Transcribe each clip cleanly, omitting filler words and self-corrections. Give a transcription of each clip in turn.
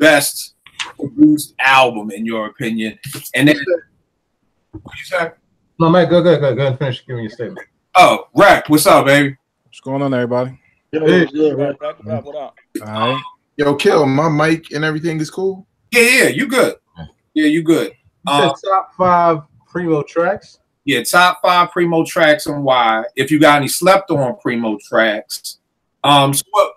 best produced album in your opinion? And then, what you say? No, Mike, go ahead and finish giving your statement. Oh, Rack, what's up, baby? What's going on, everybody? Yo, what's good, Rack? What up? All right. Yo, Kill, my mic and everything is cool? Yeah, you good. Yeah, you good. You said top 5 Primo tracks? Yeah, top 5 Primo tracks and why. If you got any slept on Primo tracks.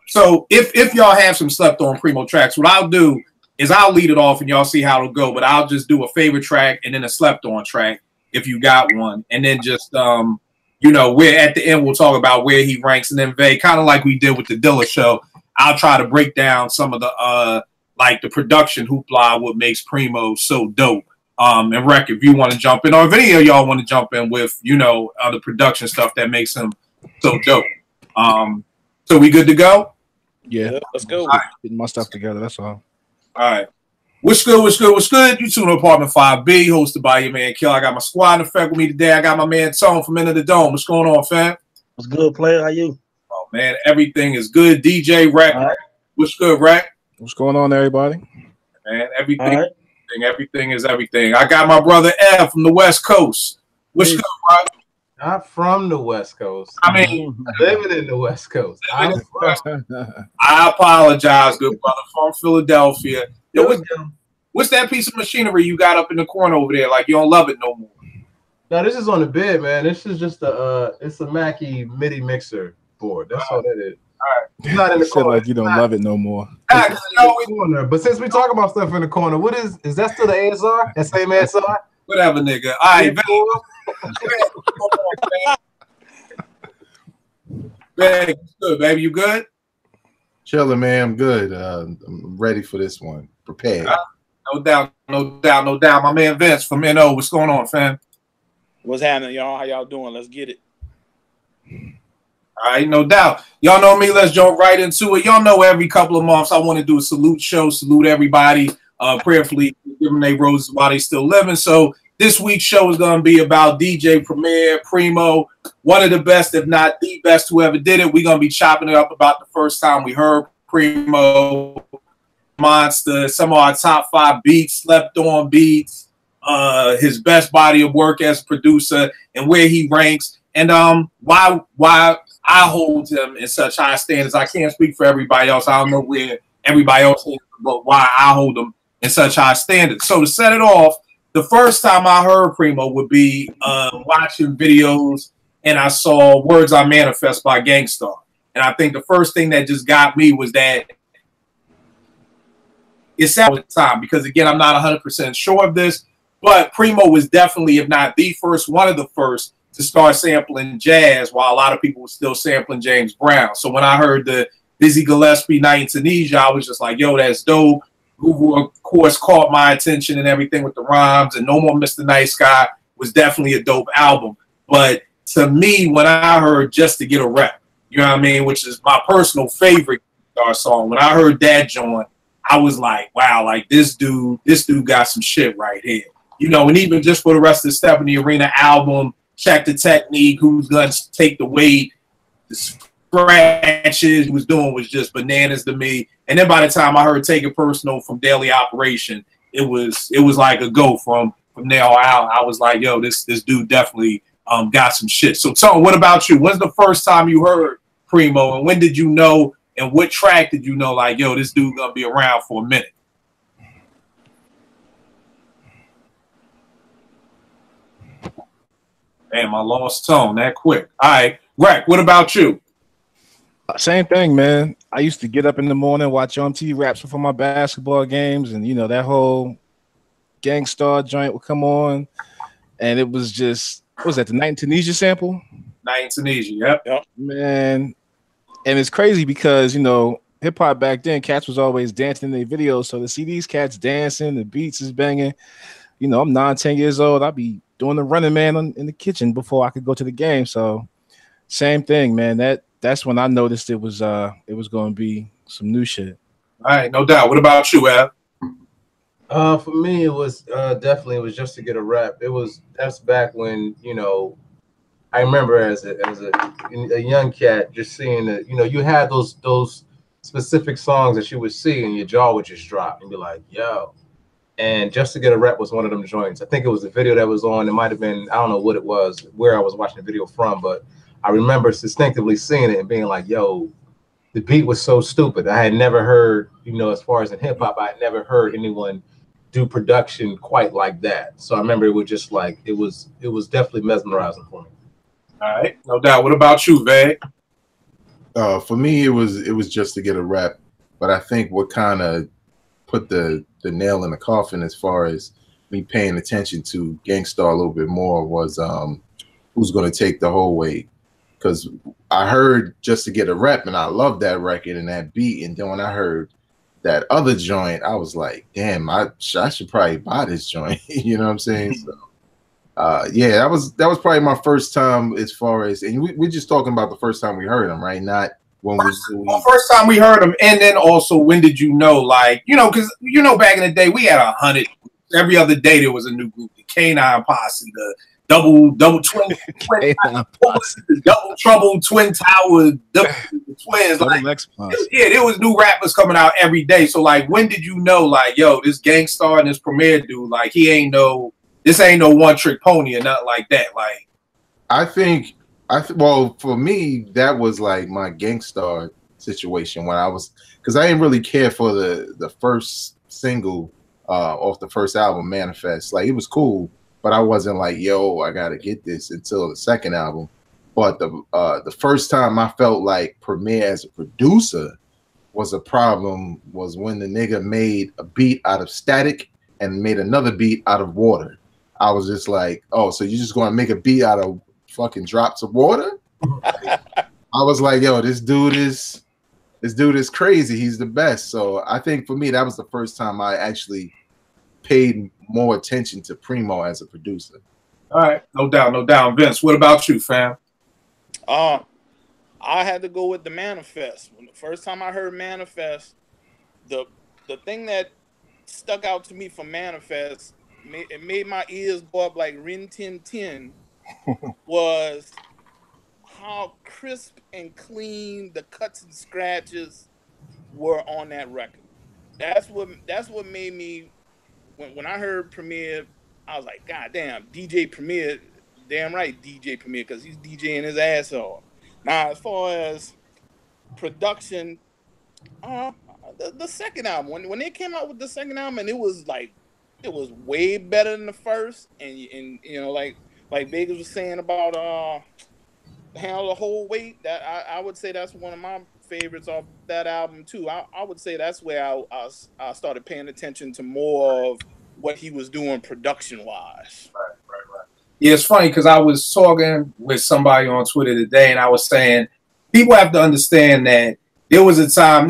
So if y'all have some slept on Primo tracks, what I'll do is I'll lead it off and y'all see how it'll go, but I'll just do a favorite track and then a slept on track if you got one. And then just you know, where at the end we'll talk about where he ranks, and then Vay, kind of like we did with the Dilla show, I'll try to break down some of the like the production hoopla, what makes Primo so dope. And Rec, if you want to jump in, or if any of y'all want to jump in with, you know, the production stuff that makes him so dope. So we good to go? Yeah, let's go. Right. Getting my stuff together, that's all. All right. What's good? What's good? What's good? You tune to Apartment 5B, hosted by your man Kill. I got my squad in effect with me today. I got my man Tone from Into the Dome. What's going on, fam? What's good, player? How you? Oh man, everything is good. DJ Rack. Right. What's good, Rack? What's going on, everybody? Man, everything is everything. I got my brother F from the West Coast. What's good, Rock? Not from the West Coast. I mean, living in the West Coast. I apologize, good brother, from Philadelphia. Yo, what's that piece of machinery you got up in the corner over there? Like you don't love it no more? No, this is on the bed, man. This is just it's a Mackie MIDI mixer board. That's all that is. All right. It's not in the corner. Like you don't love it no more. Corner. But since we talk about stuff in the corner, what is that still the ASR? That same ASR? Whatever, nigga. All right, Bag, good, baby. You good? Chilling, man. I'm good. I'm ready for this one. Prepared. No doubt, no doubt, no doubt. My man Vince from NO. What's going on, fam? What's happening, y'all? How y'all doing? Let's get it. All right, no doubt. Y'all know me. Let's jump right into it. Y'all know every couple of months I want to do a salute show, salute everybody, prayerfully give them their roses while they still living. So this week's show is going to be about DJ Premier, Primo, one of the best, if not the best, who ever did it. We're going to be chopping it up about the first time we heard Primo, Monster, some of our top 5 beats, slept on beats, his best body of work as a producer, and where he ranks, and why I hold him in such high standards. I can't speak for everybody else. I don't know where everybody else is, but why I hold him in such high standards. So to set it off, the first time I heard Primo would be watching videos, and I saw Words I Manifest by Gangstar. And I think the first thing that just got me was that it sounded at the time, because again, I'm not 100% sure of this, but Primo was definitely, if not the first, one of the first to start sampling jazz while a lot of people were still sampling James Brown. So when I heard the Dizzy Gillespie Night in Tunisia, I was just like, yo, that's dope. Who, of course, caught my attention and everything with the rhymes, and No More Mr. Nice Guy was definitely a dope album. But to me, when I heard Just to Get a Rep, you know what I mean, which is my personal favorite song, when I heard that joint, I was like, wow, like this dude got some shit right here. You know, and even just for the rest of the Step in the Arena album, Check the Technique, Who's Gonna Take the Weight, the scratches he was doing was just bananas to me. And then by the time I heard Take It Personal from Daily Operation, it was like a go from there on out. I was like, yo, this dude definitely got some shit. So Tone, what about you? When's the first time you heard Primo, and when did you know, and what track did you know, like, yo, this dude gonna be around for a minute? Damn, I lost Tone that quick. All right, Rack, what about you? Same thing, man. I used to get up in the morning, watch MTV Raps before my basketball games, and you know that whole Gangstar joint would come on, and it was just, what was that, the Night in Tunisia sample? Night in Tunisia, yep. Man, and it's crazy because, you know, hip hop back then, cats was always dancing in their videos, so to see these cats dancing, the beats is banging. You know, I'm 9, 10 years old. I'll be doing the running man in the kitchen before I could go to the game. So same thing, man. That's when I noticed it was going to be some new shit. All right, no doubt. What about you, Ab? For me, it was definitely, it was Just to Get a Rap. That's back when, you know, I remember as a young cat just seeing that, you know, you had those specific songs that you would see and your jaw would just drop and be like, yo. And Just to Get a Rep was one of them joints. I think it was the video that was on. It might have been, I don't know what it was, where I was watching the video from, but I remember distinctively seeing it and being like, yo, the beat was so stupid. I had never heard, you know, as far as in hip hop, I had never heard anyone do production quite like that. So I remember it was just like, it was definitely mesmerizing for me. All right, no doubt. What about you, Vay? For me, it was Just to Get a Rep, but I think what kind of put the nail in the coffin as far as me paying attention to Gangstar a little bit more was Who's Gonna Take the Whole Weight, because I heard Just to Get a Rep and I loved that record and that beat, and then when I heard that other joint, I was like, damn, I should probably buy this joint. You know what I'm saying? So yeah, that was probably my first time as far as, and we're just talking about the first time we heard him, right? Not when first time we heard him, and then also when did you know, like, you know, because you know back in the day we had 100 every other day there was a new group, the Canine Posse, the double twin the double trouble twin tower, the twins, like, yeah, there was new rappers coming out every day. So like, when did you know, like, yo, this Gangstar and this Premier dude, like, this ain't no one trick pony or nothing like that? Like, well, for me, that was like my Gangstar situation when I was, because I didn't really care for the first single off the first album, Manifest. Like, it was cool, but I wasn't like, yo, I gotta get this until the second album. But the first time I felt like Premier as a producer was a problem was when the nigga made a beat out of static and made another beat out of water. I was just like, oh, so you're just gonna make a beat out of fucking drops of water? I was like, yo, this dude is crazy. He's the best. So I think for me, that was the first time I actually paid more attention to Primo as a producer. All right, no doubt. Vince, what about you, fam? I had to go with the Manifest. When the first time I heard Manifest, the thing that stuck out to me from Manifest, it made my ears go up like Rin Tin Tin, was how crisp and clean the cuts and scratches were on that record. That's what made me, when I heard Premier, I was like, God damn, DJ Premier, damn right, DJ Premier, because he's DJing his ass off. Now, as far as production, the second album, when they came out with the second album, and it was way better than the first, and you know, like Vegas was saying about Handle the Whole Weight, that I would say that's one of my favorites off that album too. I would say that's where I started paying attention to more of what he was doing production wise. Right. Yeah, it's funny because I was talking with somebody on Twitter today, and I was saying people have to understand that there was a time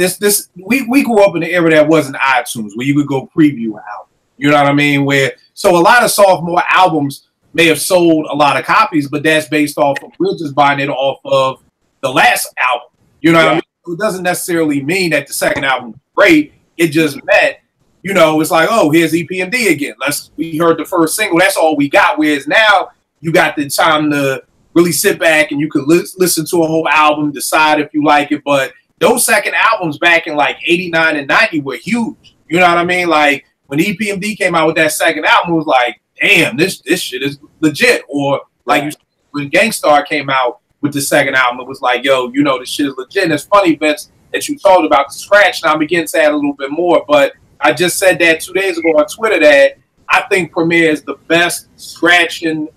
we grew up in the era that wasn't iTunes where you could go preview an album. You know what I mean? So a lot of sophomore albums may have sold a lot of copies, but that's based off of we're just buying it off of the last album. You know what I mean? It doesn't necessarily mean that the second album was great. It just meant, you know, it's like, oh, here's EPMD again. We heard the first single. That's all we got. Whereas now you got the time to really sit back and you could listen to a whole album, decide if you like it. But those second albums back in like 89 and 90 were huge. You know what I mean? Like when EPMD came out with that second album, it was like, damn, this shit is legit. Or like when Gangstar came out with the second album, it was like, yo, you know, this shit is legit. And it's funny, Vince, that you talked about the scratch. Now I'm beginning to add a little bit more, but I just said that 2 days ago on Twitter that I think Premier is the best scratching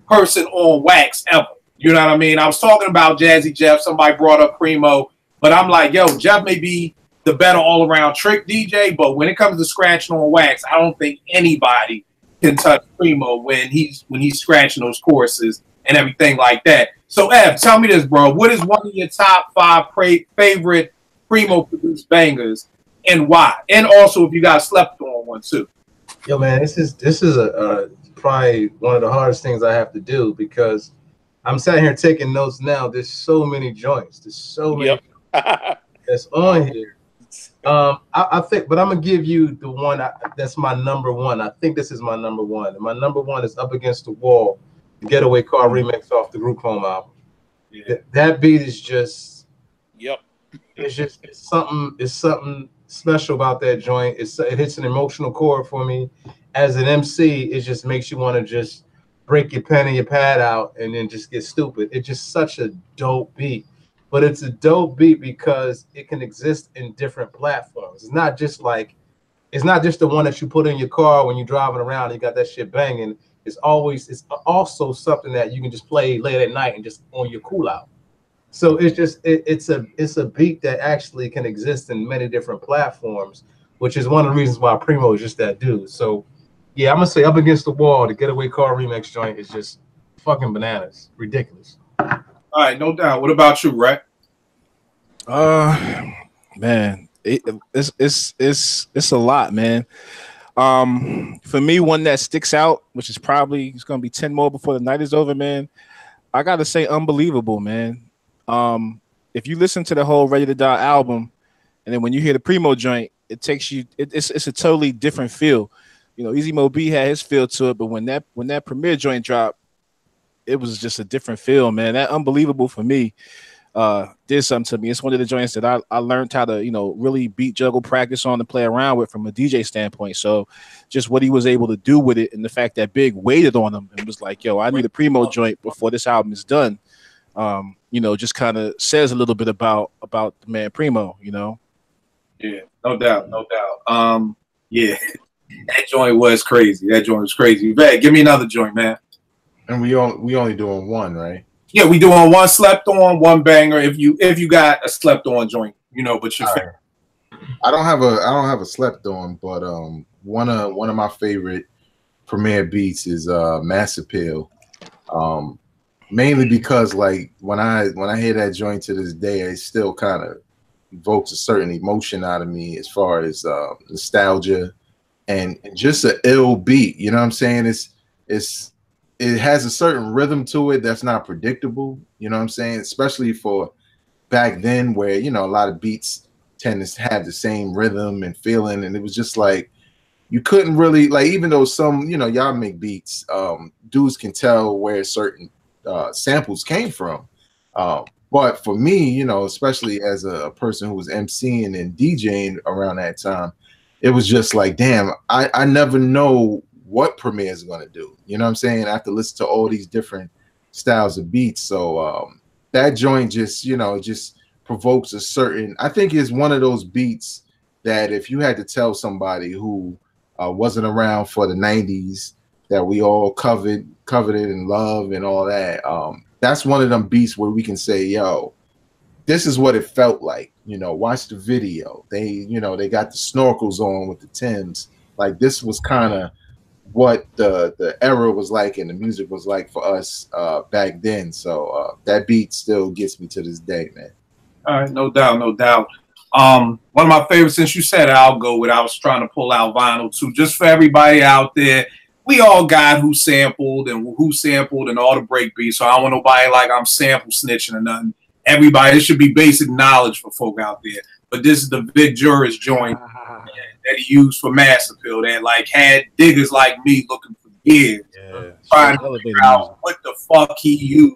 person on wax ever. You know what I mean? I was talking about Jazzy Jeff. Somebody brought up Primo, but I'm like, yo, Jeff may be the better all-around trick DJ, but when it comes to scratching on wax, I don't think anybody can touch Primo when he's scratching those choruses and everything like that. So, Ev, tell me this, bro. What is one of your top 5 favorite Primo-produced bangers, and why? And also, if you got slept on one too. Yo, man, this is probably one of the hardest things I have to do because I'm sitting here taking notes now. There's so many joints. There's so many that's on here. I think, but I'm gonna give you the one that's my number one. I think this is my number one. And my number one is Up Against the Wall, the Getaway Car remix off the Group Home album. Yeah. That beat is just it's something special about that joint. It hits an emotional chord for me. As an MC, it just makes you want to just break your pen and your pad out and then just get stupid. It's just such a dope beat. But it's a dope beat because it can exist in different platforms. It's not just the one that you put in your car when you're driving around and you got that shit banging. It's also something that you can just play late at night and just on your cool out. So it's a beat that actually can exist in many different platforms, which is one of the reasons why Primo is just that dude. So yeah, I'm gonna say Up Against the Wall, the Getaway Car remix joint is just fucking bananas, ridiculous. All right, no doubt. What about you, Rhett? Man, it's a lot, man. For me, one that sticks out, which is probably it's gonna be 10 more before the night is over, man. I gotta say, Unbelievable, man. If you listen to the whole Ready to Die album, and then when you hear the Primo joint, it takes you. It's a totally different feel. You know, Easy Mo B had his feel to it, but when that premiere joint dropped, it was just a different feel, man. That Unbelievable for me did something to me. It's one of the joints that I learned how to, really beat, juggle, practice on and play around with from a DJ standpoint. So just what he was able to do with it and the fact that Big waited on him and was like, yo, I need a Primo joint before this album is done. Just kind of says a little bit about the man Primo, Yeah, no doubt. Yeah, that joint was crazy. Man, give me another joint, man. And we only doing one, right? Yeah, we doing one slept on, one banger. If you got a slept on joint, but your favorite. I don't have a slept on, but one of my favorite Premier beats is Mass Appeal. Mainly because like when I hear that joint to this day, it still kind of evokes a certain emotion out of me as far as nostalgia and just an ill beat. You know what I'm saying? It has a certain rhythm to it that's not predictable. You know what I'm saying? Especially for back then where, a lot of beats tend to have the same rhythm and feeling. And it was just like, you couldn't really, like, even though some, y'all make beats, dudes can tell where certain samples came from. But for me, especially as a person who was emceeing and DJing around that time, it was just like, damn, I never know what Premier is going to do. You know what I'm saying? I have to listen to all these different styles of beats. So that joint just, just provokes a certain, I think is one of those beats that if you had to tell somebody who wasn't around for the 90s that we all coveted and love and all that, that's one of them beats where we can say, yo, this is what it felt like. Watch the video. They got the snorkels on with the Timbs. Like this was kind of what the era was like and the music was like for us back then. So that beat still gets me to this day, man. All right, no doubt. One of my favorites, since you said it, I'll go with, I was trying to pull out vinyl too, just for everybody out there. We all got who sampled and all the break beats. So I don't want nobody like I'm sample snitching or nothing. Everybody, it should be basic knowledge for folk out there. But this is the Vic Juris joint that he used for Mass Appeal that like had diggers like me looking for years trying to figure out what the fuck he used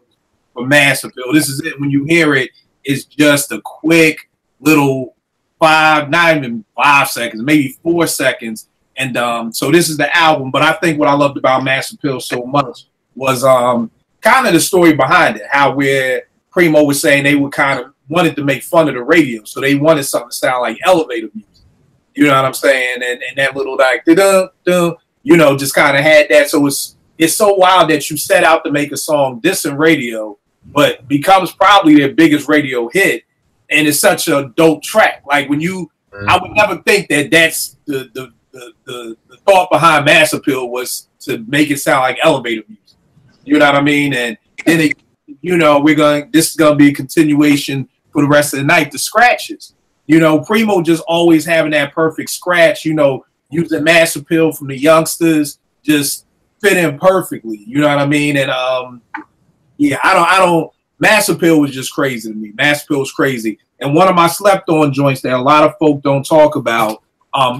for Mass Appeal. This is it. When you hear it, it's just a quick little not even 5 seconds, maybe 4 seconds. And so this is the album. But I think what I loved about Mass Appeal so much was kind of the story behind it. How where Primo was saying they would kind of wanted to make fun of the radio, so they wanted something to sound like elevator music. You know what I'm saying? And that little like da-dum, just kind of had that. So it's so wild that you set out to make a song dissing radio, but becomes probably their biggest radio hit, and it's such a dope track. Like when I would never think that that's the thought behind Mass Appeal was to make it sound like elevator music. You know what I mean? And then this is gonna be a continuation for the rest of the night. The scratches, Primo just always having that perfect scratch. Using Mass Appeal from the youngsters just fit in perfectly. You know what I mean? And I don't. Mass Appeal was just crazy to me. Mass Appeal was crazy. And one of my slept on joints that a lot of folk don't talk about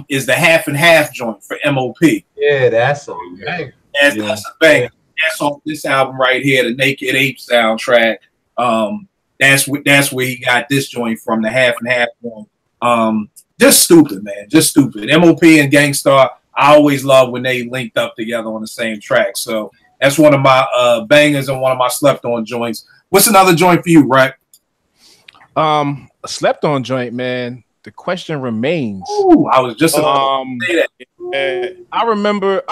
is the Half and Half joint for MOP. Yeah, that's a bang. That's a bang. That's off this album right here, the Naked Ape soundtrack. that's where he got this joint from, the half and half joint. Just stupid, man. Just stupid. MOP and Gangstar, I always love when they linked up together on the same track. So that's one of my bangers and one of my slept on joints. What's another joint for you, Rec? A slept on joint, man. The question remains. Ooh, I was just about to say that. I remember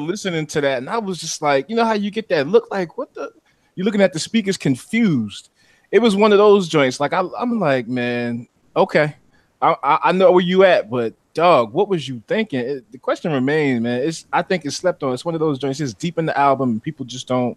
listening to that, and I was just like, you know how you get that look, like, what the? You're looking at the speakers confused. It was one of those joints. Like I'm like, man, okay, I know where you at, but dog, what was you thinking? The question remains, man. I think it's slept on. It's one of those joints. It's deep in the album, and people just don't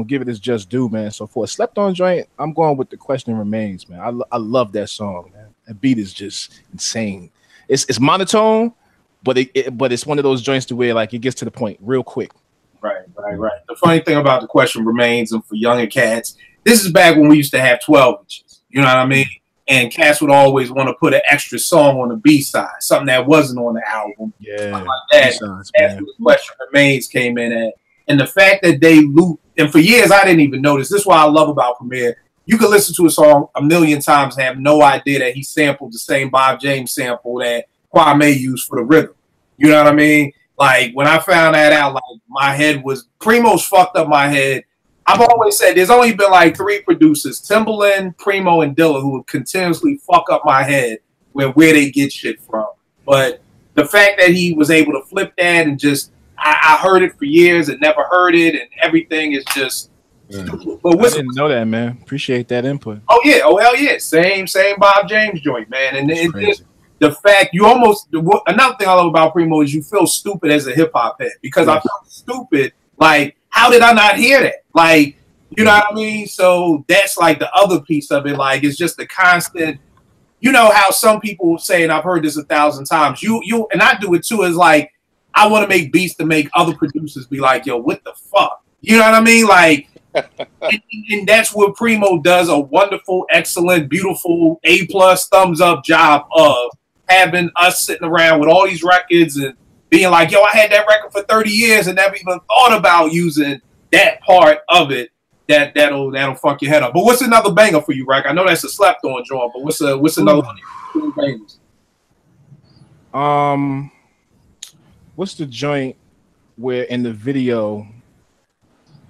give it its just due, man. So for a slept on joint, I'm going with the question remains, man. I love that song, man. That beat is just insane. It's monotone, but it's one of those joints to where like it gets to the point real quick. Right. The funny thing about the question remains, and for younger cats, this is back when we used to have 12 inches. You know what I mean? And cats would always want to put an extra song on the B side, something that wasn't on the album. Yeah, like that. That's where the question remains came in at. And the fact that they loop, and for years I didn't even notice. This is what I love about Premier. You can listen to a song a million times and have no idea that he sampled the same Bob James sample that Kwame used for the rhythm. You know what I mean? Like, when I found that out, like, my head was, Primo's fucked up my head. I've always said there's only been like 3 producers, Timbaland, Primo, and Dilla, who would continuously fuck up my head with where they get shit from. But the fact that he was able to flip that and just, I heard it for years and never heard it, and everything is just, but I didn't know that, man. Appreciate that input. Oh yeah, oh hell yeah, same Bob James joint, man. And it's just the fact you almost. Another thing I love about Primo is you feel stupid as a hip hop head, because I felt stupid. Like, how did I not hear that? Like, you know what I mean? So that's like the other piece of it. Like, it's just the constant. You know how some people say, and I've heard this 1,000 times. You and I do it too. Is like, I want to make beats to make other producers be like, yo, what the fuck? You know what I mean? Like. And that's what Primo does a wonderful, excellent, beautiful, A+ thumbs up job of having us sitting around with all these records and being like, yo, I had that record for 30 years and never even thought about using that part of it. That'll fuck your head up. But what's another banger for you, Rack? I know that's a slept on joint, but what's another one of your bangers? What's the joint where in the video?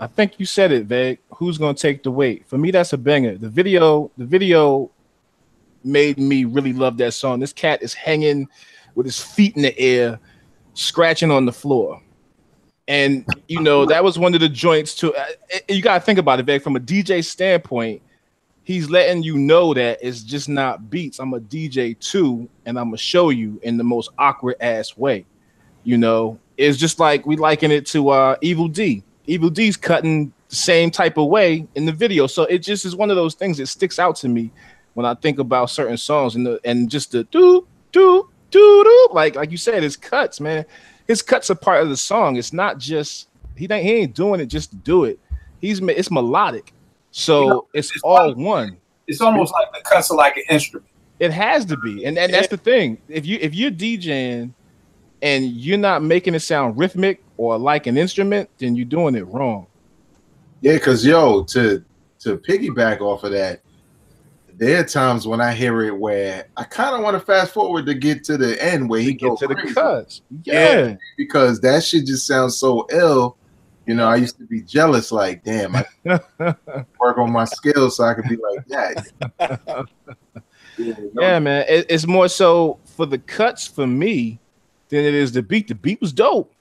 I think you said it, Veg. Who's gonna take the weight? For me, that's a banger. The video made me really love that song. This cat is hanging with his feet in the air, scratching on the floor. And you know, that was one of the joints too. You gotta think about it, Veg. From a DJ standpoint, he's letting you know that it's just not beats. I'm a DJ too, and I'm gonna show you in the most awkward ass way. You know, it's just like we liken it to Evil D. Evil D's cutting the same type of way in the video, so it just is one of those things that sticks out to me when I think about certain songs and just the do do do do, like you said, his cuts, man. His cuts are part of the song. It's not just he ain't doing it just to do it. It's melodic, so you know, it's all one. It's almost like the cuts are like an instrument. It has to be, and that's the thing. If you're DJing and you're not making it sound rhythmic or like an instrument, then you're doing it wrong. Yeah, because to piggyback off of that, there are times when I hear it where I kind of want to fast forward to get to the end where he goes to the cuts. Yeah, because that shit just sounds so ill. You know, I used to be jealous, like, damn, I work on my skills so I could be like that. Yeah, man. It's more so for the cuts for me than it is the beat. The beat was dope.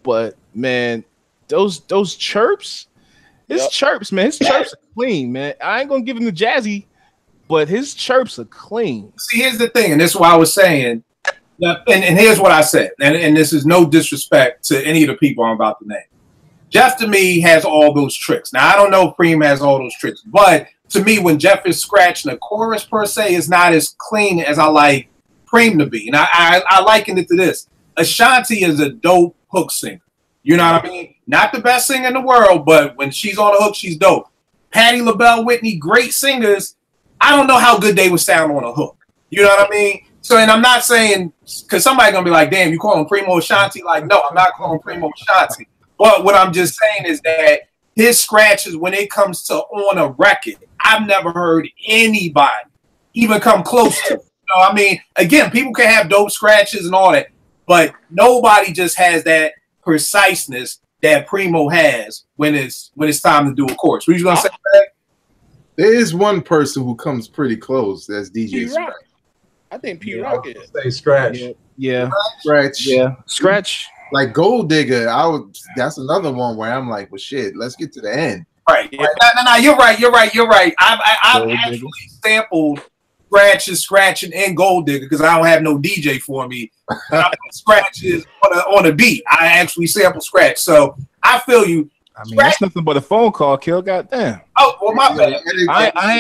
But man, those chirps, chirps, man, his chirps are clean, man. I ain't gonna give him the jazzy, but his chirps are clean. See, here's the thing, and this is what I was saying, and here's what I said, and this is no disrespect to any of the people I'm about to name. Jeff to me has all those tricks. Now I don't know if Preem has all those tricks, but to me, when Jeff is scratching a chorus per se, is not as clean as I like Preem to be, and I liken it to this. Ashanti is a dope hook singer. You know what I mean? Not the best singer in the world, but when she's on the hook, she's dope. Patti LaBelle, Whitney, great singers. I don't know how good they would sound on a hook. You know what I mean? So, and I'm not saying, because somebody's going to be like, damn, you calling Primo Ashanti? Like, no, I'm not calling Primo Ashanti. But what I'm just saying is that his scratches, when it comes to on a record, I've never heard anybody even come close to it. You know, I mean, again, people can have dope scratches and all that, but nobody just has that preciseness that Primo has when it's time to do a chorus. What you gonna say, Greg? There is one person who comes pretty close. That's DJ P Scratch. Rock. I think P Rock is. Say Scratch. Yeah. Scratch. Scratch. Like Gold Digger, that's another one where I'm like, well, shit, let's get to the end. Right. Yeah. No, you're right. I've actually sampled scratching, and Gold Digger because I don't have no DJ for me. I put scratches on a beat. I actually sample scratch. So I feel you. I mean, that's nothing but a phone call, Kill. Goddamn. Oh, well, my bad.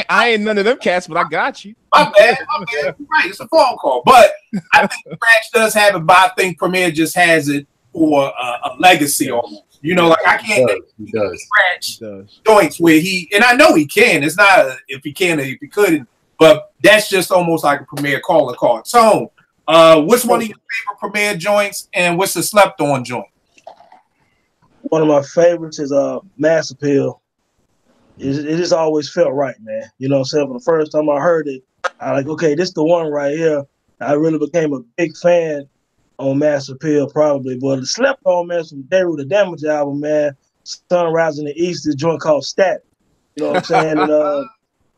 I ain't none of them cats, but I got you. My bad. You're right. It's a phone call. But I think Scratch does have it, but I think Premier just has it for a legacy almost. You know, like I can't Scratch joints where and I know he can. It's not if he can or if he couldn't, but that's just almost like a Premier calling card. So, what's one of your favorite Premier joints, and what's the slept on joint? One of my favorites is Mass Appeal. It just always felt right, man. You know what I'm saying? For the first time I heard it, I like, okay, this the one right here. I really became a big fan on Mass Appeal, probably. But the slept on, man, from Daru the Damage album, man. Sunrise in the East, this joint called Stat. You know what I'm saying? And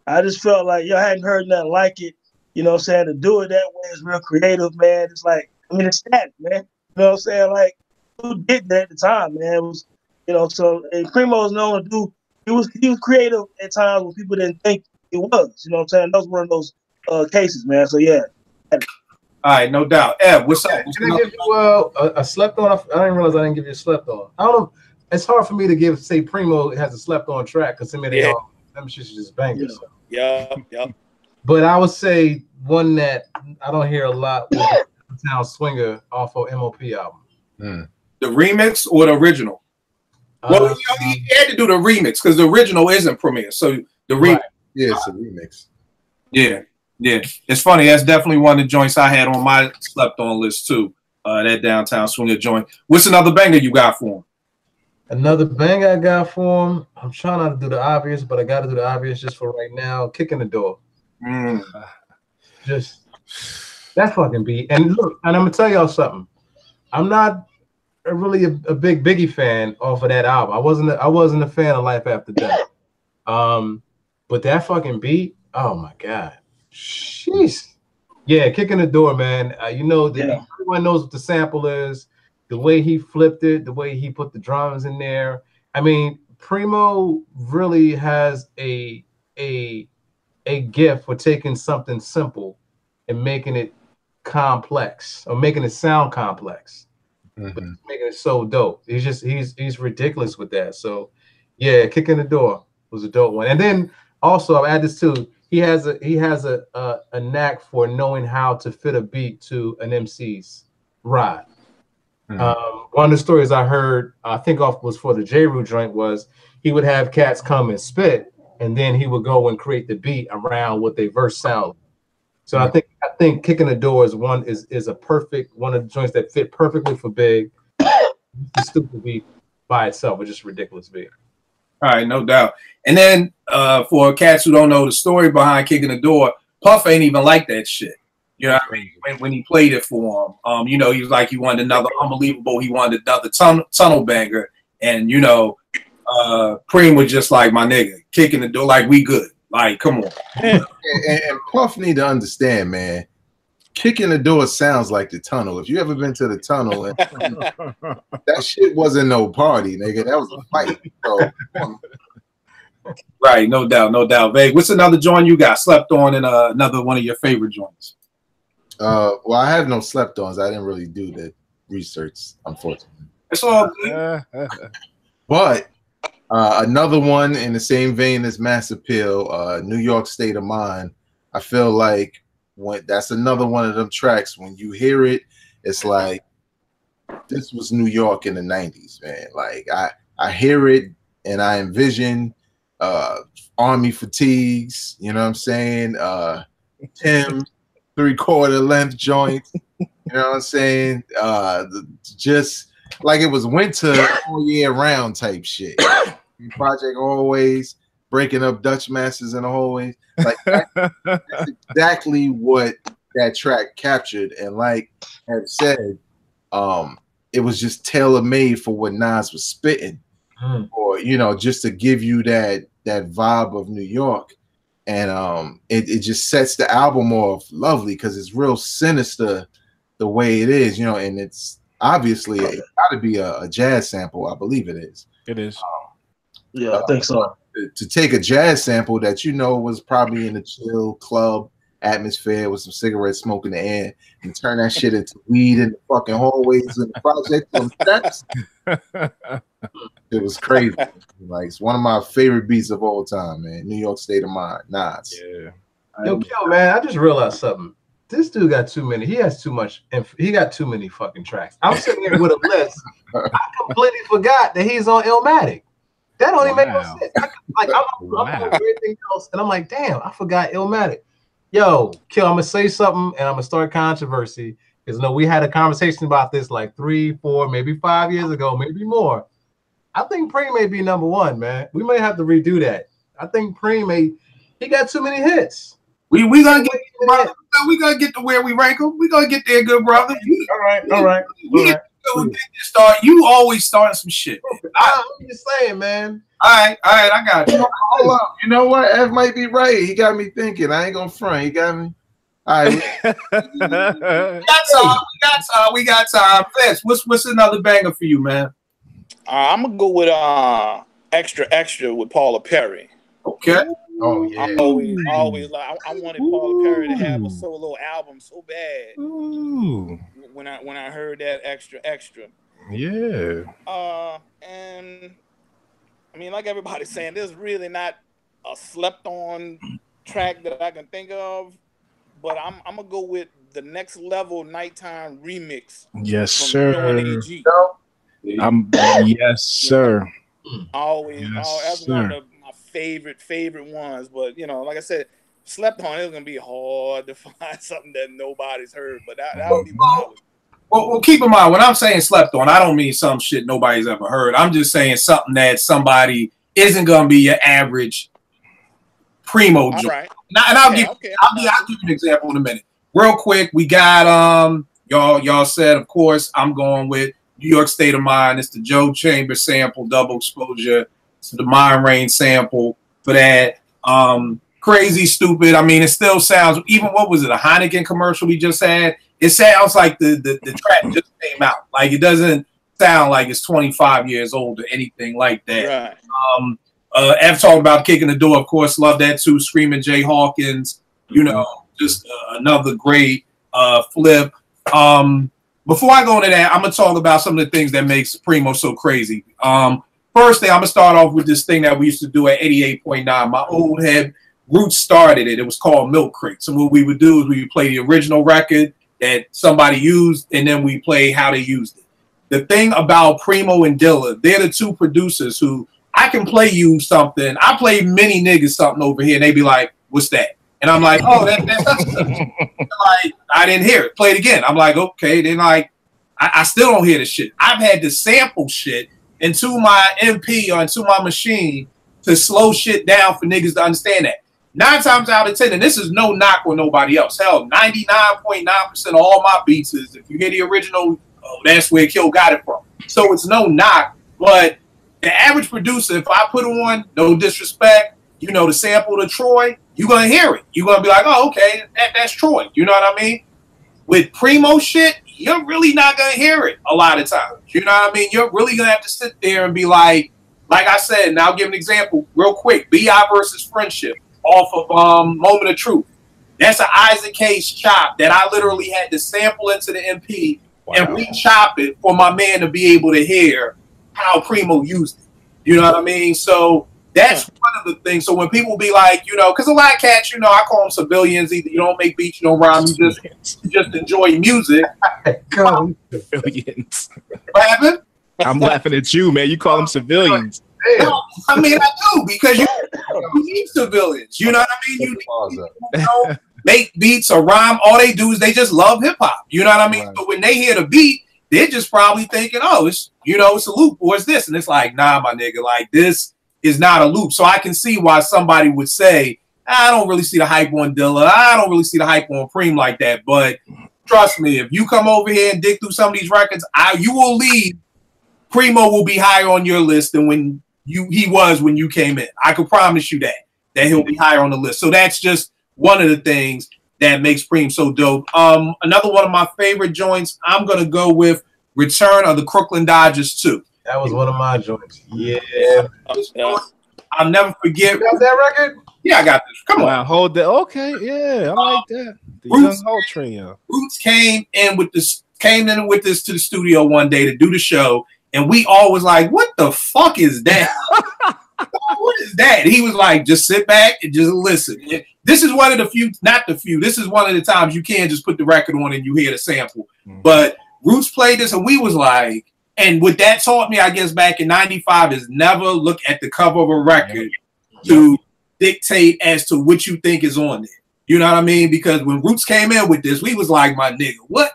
I just felt like, I hadn't heard nothing like it. You know what I'm saying? To do it that way is real creative, man. It's like, I mean, it's Stat, man. You know what I'm saying? Like, who did that at the time, man? It was, so and Primo is known to do. He was creative at times when people didn't think he was. You know what I'm saying? That was one of those cases, man. So yeah. All right, no doubt. Ed, what's up? Can I give you a slept on? I didn't realize I didn't give you a slept on. I don't know. It's hard for me to say Primo has a slept on track because them shit just bangers. Yeah. But I would say one that I don't hear a lot was Town Swinger off of MOP album. The remix or the original? Well, he had to do the remix because the original isn't Premier. So the remix. Right. Yeah, it's a remix. Yeah. It's funny. That's definitely one of the joints I had on my slept on list too. That Downtown Swinger joint. What's another banger you got for him? Another banger I got for him. I'm trying not to do the obvious, but I got to do the obvious just for right now. Kicking the Door. Just that fucking beat. And look, and I'm gonna tell y'all something. I'm not really a big Biggie fan off of that album. I wasn't a fan of Life After Death. But that fucking beat, oh my god, jeez, yeah, Kicking the Door, man. Everyone knows what the sample is, the way he flipped it, the way he put the drums in there. I mean, Primo really has a gift for taking something simple and making it complex or making it sound complex. But making it so dope. He's ridiculous with that. So yeah, Kicking the Door was a dope one. And then also I'll add this too. He has a knack for knowing how to fit a beat to an MC's ride. One of the stories I heard, I think was for the J-Roo joint, was he would have cats come and spit, and then he would go and create the beat around what their verse sound. So I think Kicking the Door is a perfect one of the joints that fit perfectly for Big. The stupid beat by itself, which is ridiculous beat. All right, no doubt. And then for cats who don't know the story behind Kicking the Door, Puff ain't even like that shit. You know what I mean? When he played it for him, he was like he wanted another Unbelievable. He wanted another tunnel banger, and Preem was just like, my nigga, Kicking the Door, like we good. Like, come on. and Puff need to understand, man. Kicking the Door sounds like the tunnel. If you ever been to the tunnel, that shit wasn't no party, nigga. That was a fight. So, right, no doubt. Vague. What's another joint you got slept on and another one of your favorite joints? Well, I have no slept ons. I didn't really do the research, unfortunately. It's all good. But another one in the same vein as Mass Appeal, New York State of Mind. I feel like that's another one of them tracks. When you hear it, it's like this was New York in the 90s, man. Like I hear it and I envision army fatigues, you know what I'm saying? Tim 3/4 length joints, you know what I'm saying? Just like it was winter all year round type shit. Project Always, breaking up Dutch masters in the hallways. Like that's exactly what that track captured. And like I've said, it was just tailor made for what Nas was spitting, or just to give you that vibe of New York. And it just sets the album off lovely because it's real sinister the way it is, and it's obviously it got to be a jazz sample. I believe it is. It is. Yeah, I think so. To take a jazz sample that was probably in a chill club atmosphere with some cigarette smoke in the air and turn that shit into weed in the fucking hallways and the project on steps. It was crazy. Like, it's one of my favorite beats of all time, man. New York State of Mind, Nas. Yeah. Yo, man, I just realized something. This dude got too many. He has too much. He got too many fucking tracks. I'm sitting here with a list. I completely forgot that he's on Illmatic. That don't even make no sense. I'm on everything else, and I'm like, damn, I forgot Illmatic. Yo, Kill, I'm gonna say something, and I'm gonna start controversy because we had a conversation about this like 3, 4, maybe 5 years ago, maybe more. I think Primo may be number one, man. We may have to redo that. I think Primo he got too many hits. We gonna get brother. We gonna get to where we rank them. We gonna get there, good brother. All right. You always starting some shit. I'm just saying, man. All right, I got you. Hold up. You know what? Ev might be right. He got me thinking. I ain't gonna front. He got me. All right. We got time. Fast. What's another banger for you, man? I'm gonna go with Extra Extra with Paula Perry. Okay. Oh yeah. I always like. I wanted Paula Perry to have a solo album so bad. Ooh. When I heard that Extra Extra. Yeah. And I mean, like everybody's saying, there's really not a slept on track that I can think of, but I'm gonna go with the Next Level Nighttime remix. Yes, from sir. Joe and AG. Yes, sir. That's one of my favorite ones. But like I said, slept on it's gonna be hard to find something that nobody's heard. But that would be what I would. Well, keep in mind when I'm saying slept on, I don't mean some shit nobody's ever heard. I'm just saying something that somebody isn't gonna be your average Primo joint. Right. And I'll give you an example in a minute. Real quick, we got y'all said, of course, I'm going with New York State of Mind. It's the Joe Chambers sample, double exposure. It's the Mind Rain sample for that. Crazy Stupid. I mean, it still sounds, even what was it, a Heineken commercial we just had? It sounds like the track just came out. Like, it doesn't sound like it's 25 years old or anything like that. Right. F talked about Kicking the Door, of course, love that too. Screaming Jay Hawkins, just another great flip. Before I go into that, I'm gonna talk about some of the things that makes Primo so crazy. First thing, I'm gonna start off with this thing that we used to do at 88.9. My old head Roots started it. It was called Milk Crate. So what we would do is we would play the original record that somebody used, and then we play how they used it. The thing about Primo and Dilla, they're the two producers who I can play you something. I play many niggas something over here, and they be like, "What's that?" And I'm like, "Oh, that's like, I didn't hear it. Play it again." I'm like, "Okay." Then like, I still don't hear the shit. I've had to sample shit into my MP or into my machine to slow shit down for niggas to understand that. 9 times out of 10, and this is no knock on nobody else. Hell, 99.9% of all my beats is, if you hear the original, that's where Kill got it from. So it's no knock, but the average producer, if I put on, no disrespect, the sample to Troy, you're going to hear it. You're going to be like, oh, okay, that's Troy. You know what I mean? With Primo shit, you're really not going to hear it a lot of times. You know what I mean? You're really going to have to sit there and be like I said, and I'll give an example real quick. B.I. versus Friendship off of Moment of Truth. That's an Isaac Hayes chop that I literally had to sample into the MP and re-chop it for my man to be able to hear how Primo used it. You know what I mean? So that's one of the things. So when people be like, because a lot of cats, I call them civilians. Either you don't make beats, you don't rhyme, you just enjoy music. Civilians. What happened? I'm laughing at you, man. You call them civilians. No, I mean, I do, because you need civilians. You know what I mean? You make beats or rhyme. All they do is they just love hip hop. You know what I mean? Right. So when they hear the beat, they're just probably thinking, oh, it's it's a loop or it's this, and it's like, nah, my nigga, like this is not a loop. So I can see why somebody would say, I don't really see the hype on Dilla. I don't really see the hype on Preem like that. But trust me, if you come over here and dig through some of these records, you will leave. Primo will be higher on your list than when he was when you came in. I can promise you that he'll be higher on the list. So that's just one of the things that makes Preem so dope. Another one of my favorite joints, I'm gonna go with Return of the Crooklyn Dodgers 2. That was one of my joints. Yeah. I'll never forget. You got that record? Yeah, I got this. Come on. Hold that. Okay, yeah, I like that. The Young Hulk trio. Roots came in with this to the studio one day to do the show, and we all was like, "What the fuck is that? What is that?" And he was like, "Just sit back and just listen." This is one of the few, not the few. This is one of the times you can't just put the record on and you hear the sample. Mm-hmm. But Roots played this, and we was like, and what that taught me, I guess, back in '95 is never look at the cover of a record to dictate as to what you think is on there. You know what I mean? Because when Roots came in with this, we was like, my nigga, what?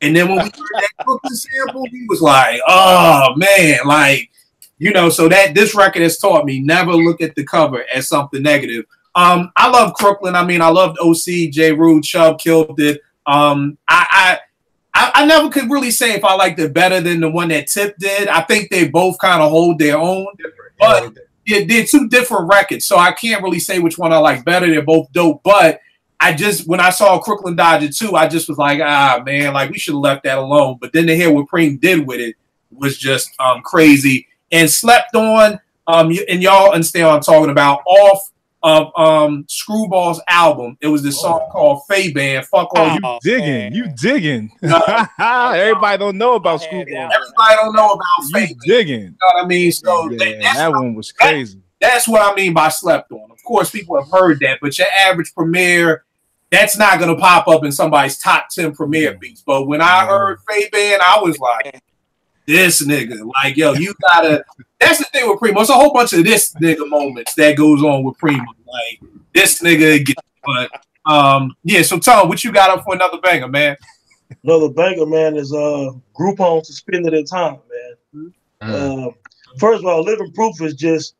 And then when we heard that Brooklyn sample, we was like, oh man, like, you know, so that this record has taught me never look at the cover as something negative. I love Crooklyn. I mean, I loved OC, J. Rue, Chubb killed it. I never could really say if I liked it better than the one that Tip did. I think they both kind of hold their own, but they're two different records, so I can't really say which one I like better. They're both dope, but when I saw Crooklyn Dodger 2, I just was like, man, like we should have left that alone. But then to hear what Preem did with it was just crazy and slept on. And y'all understand what I'm talking about. Off of Screwball's album, it was this song called Faye Band. Fuck all you digging, you digging. Everybody don't know about Screwball. Everybody don't know about Faye. Digging. You know what I mean? So that one was crazy. That's what I mean by slept on. Of course, people have heard that, but your average premiere, that's not going to pop up in somebody's top 10 premiere beats. But when I heard Faye Band, I was like, this nigga, like, yo, you gotta. That's the thing with Primo. It's a whole bunch of this nigga moments that goes on with Primo. Like, this nigga again. But, yeah, so Tom, what you got up for another banger, man? Another banger, man, is Groupon Suspended in Time, man. First of all, Living Proof is just,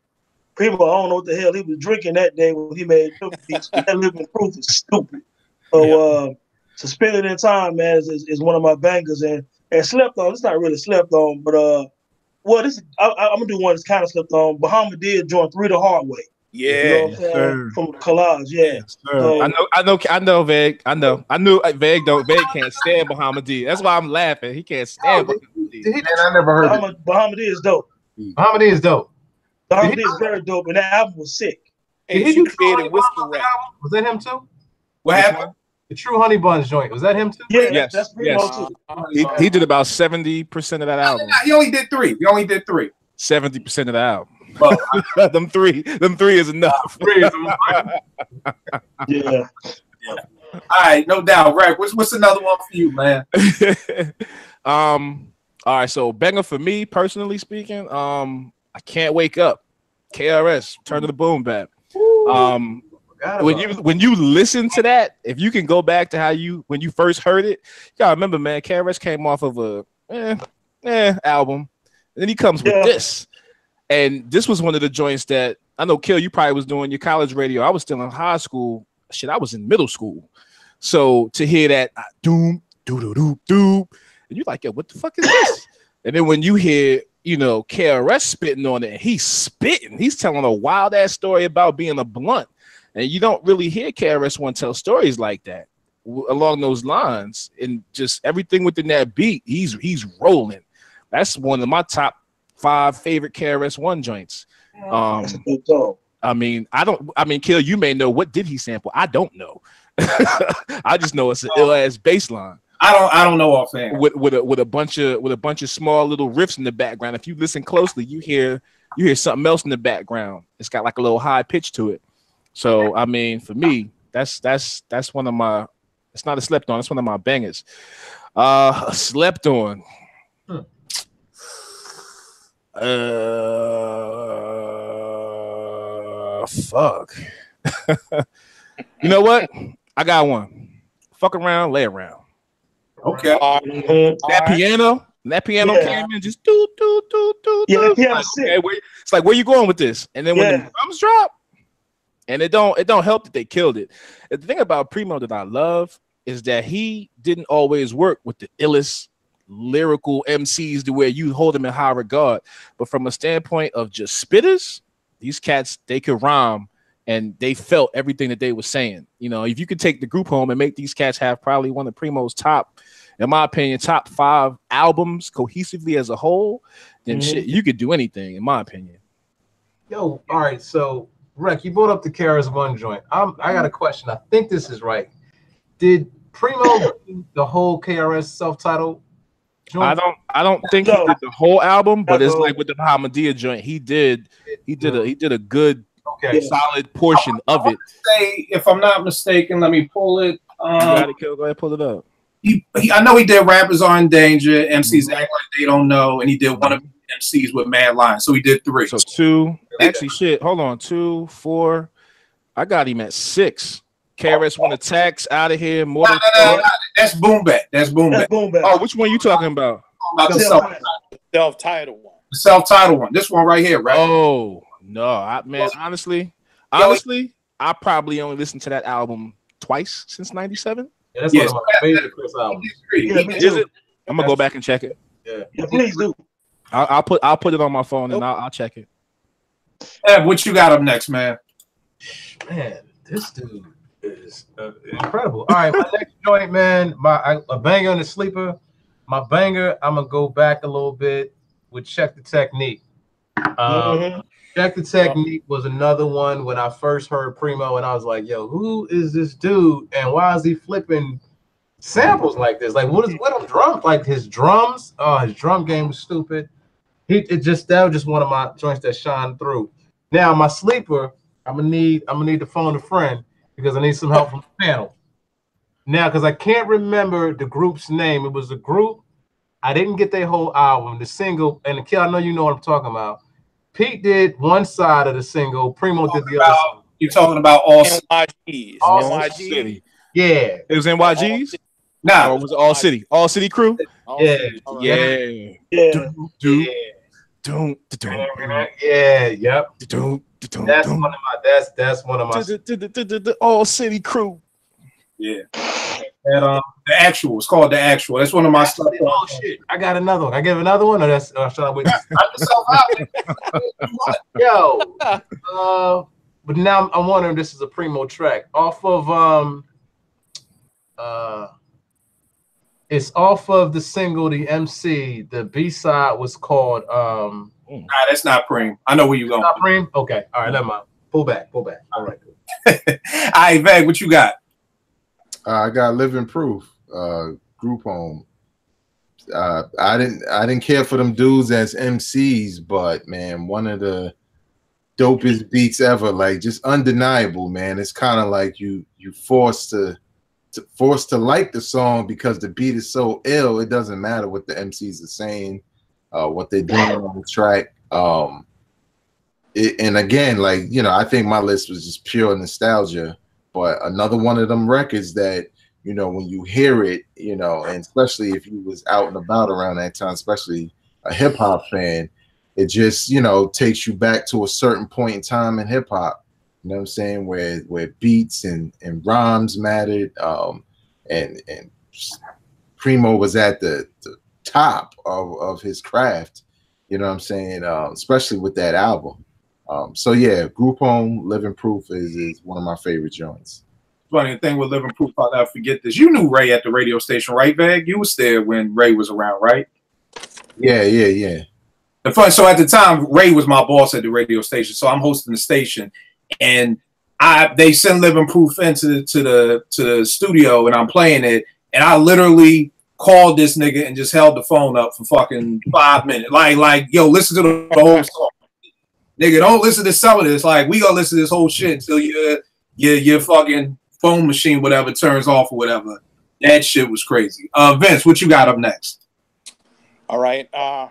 Primo, I don't know what the hell he was drinking that day when he made beats. That Living Proof is stupid. So, Suspended in Time, man, is one of my bangers. And slept on, it's not really slept on, but well, this I'm gonna do one that's kind of slept on. Bahama did join 3 the hard way. Yeah, you know what I'm saying? From Collage, yeah. So, I know, Veg. I knew Veg can't stand Bahama D. That's why I'm laughing. He can't stand Bahama D. Man, I never heard it. Bahama D is dope. Bahama D is dope. Bahama D is very dope, and that album was sick. And he created Whisper Rap. Was that him too? What happened? The True Honey Buns joint, was that him too? Yeah, yes, that's Primo too. He did about 70% of that album. He only did 3. 70% of the album. Well, them three is enough. Yeah. All right, no doubt. Right. What's another one for you, man? All right, so banger for me, personally speaking, I Can't Wake Up. KRS, Turn to the Boom Bap. When you listen to that, if you can go back to when you first heard it, you gotta remember, man, KRS came off of a album, and then he comes with this, and this was one of the joints that I know, Kill, you probably was doing your college radio. I was still in high school. Shit, I was in middle school. So to hear that doom doo doo doo doo, and you're like, yo, what the fuck is this? And then when you hear, you know, KRS spitting on it, and he's telling a wild ass story about being a blunt. And you don't really hear KRS-One tell stories like that along those lines, and just everything within that beat, he's rolling. That's one of my top 5 favorite KRS-One joints. I mean, Kill, you may know, what did he sample? I don't know. I just know it's an ill ass bass line. I don't know offhand. With a bunch of small little riffs in the background. If you listen closely, you hear something else in the background. It's got like a little high pitch to it. So I mean, for me, that's one of my. It's not a slept on. It's one of my bangers. Slept on. Fuck. You know what? I got one. Fuck around, lay around. Okay. That piano came in just do. Yeah, that piano sick. Okay, It's like, where you going with this? And then when Yeah. the drums drop, and it don't help that they killed it. The thing about Primo that I love is that he didn't always work with the illest lyrical MCs to where you hold them in high regard. But from a standpoint of just spitters, these cats, they could rhyme and they felt everything that they were saying. You know, if you could take the group home and make these cats have probably one of Primo's top, in my opinion, top 5 albums cohesively as a whole, then shit, you could do anything, in my opinion. Yo, all right, so Rec, you brought up the KRS-One joint. I got a question. I think this is right. Did Primo do the whole KRS self-titled joint? I don't think he did the whole album, but it's like with the Bahamadia joint, he did a good solid portion of it. Say, if I'm not mistaken, let me pull it. You got it, Kill. Go ahead, pull it up. I know he did Rappers Are in Danger, MCs Act Like They Don't Know, and he did one of MCs with Mad Lion. So he did 3. So 2. Actually, shit. Hold on. 2, 4. I got him at 6. KRS-One Attacks, Out of Here, Mortal. No. That's Boom Bap. That's Boom Bap. Oh, which one you talking about? About the self-titled one. The self-titled one. This one right here, right? Oh no, man. Honestly, I probably only listened to that album twice since '97. Yeah, that's one of my favorite Chris albums. Is it? I'm gonna go back and check it. Yeah, please do. I'll put it on my phone and I'll check it. Ev, what you got up next, man? Man, this dude is incredible. All right, my next joint, man, a banger and a sleeper. My banger, I'm gonna go back a little bit with Check the Technique. Check the Technique was another one when I first heard Primo, and I was like, "Yo, who is this dude? And why is he flipping samples like this? Like, what are drums? Like his drums? Oh, his drum game was stupid. That was just one of my joints that shined through. Now my sleeper, I'm gonna need to phone a friend because I need some help from the panel. Now, because I can't remember the group's name. It was a group. I didn't get their whole album. The single, and the kid, I know you know what I'm talking about. Pete did one side of the single. Primo did the other. You're talking about all NYGs. All City. Yeah. It was NYGs? Nah. Or was it All City? All City Crew? Yeah. Yeah. Yep. That's one of my All City Crew. Yeah. And the Actual. It's called The Actual. That's one of my stuff. Oh shit! I got another one. I give another one, or should I wait? Yo. But now I'm wondering, this is a Primo track off of it's off of the single, the MC. The B-side was called Nah, that's not Preem. I know where you're going. Not Preem? Okay. All right, never mind. Pull back. All right. All right, Vag, what you got? I got Living Proof, Group Home. I didn't care for them dudes as MCs, but man, one of the dopest beats ever, like just undeniable, man. It's kind of like you forced to like the song because the beat is so ill. It doesn't matter what the MCs are saying, what they're doing on the track. And again, like, you know, I think my list was just pure nostalgia. But another one of them records that, you know, when you hear it, you know, and especially if you was out and about around that time, especially a hip hop fan, it just, you know, takes you back to a certain point in time in hip hop. You know what I'm saying? Where beats and rhymes mattered, and Primo was at the top of his craft. You know what I'm saying? Especially with that album. So yeah, Group Home, Living Proof is one of my favorite joints. Funny thing with Living Proof, I'll never forget this. You knew Ray at the radio station, right, Vag? You was there when Ray was around, right? Yeah. The fun. So at the time, Ray was my boss at the radio station. So I'm hosting the station, and they send Living Proof into the studio, and I'm playing it, and I literally called this nigga and just held the phone up for fucking 5 minutes, like yo, listen to the whole song. Nigga, don't listen to some of this. Like, we gonna listen to this whole shit until your fucking phone machine, whatever, turns off or whatever. That shit was crazy. Vince, what you got up next? All right. I'm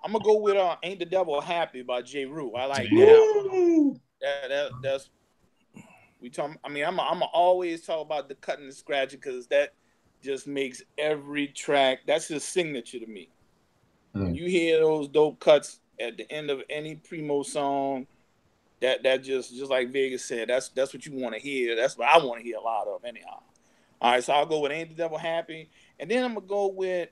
gonna go with "Ain't the Devil Happy" by J. Rue. I like that. That's we talk. I mean, I'm always talk about the cutting and scratching because that just makes every track. That's his signature to me. When you hear those dope cuts, at the end of any Primo song. That just like Vegas said, that's what you want to hear. That's what I want to hear a lot of anyhow. All right, so I'll go with Ain't the Devil Happy, and then I'm gonna go with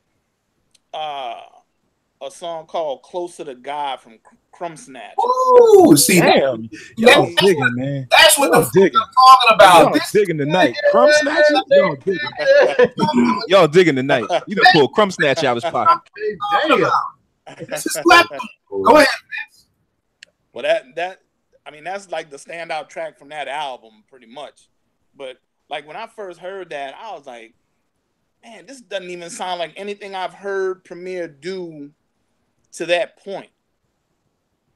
a song called Closer to God from Crumb Snatch. Ooh, see, damn, y'all digging, man. That's what y'all the digging. I'm talking about. Y'all digging tonight. Crumb snatching? Y'all digging. Y'all digging tonight. You done pull Crumb Snatch out of his pocket. This is Go ahead. Well, I mean, that's like the standout track from that album, pretty much. But like when I first heard that, I was like, man, this doesn't even sound like anything I've heard Premier do to that point.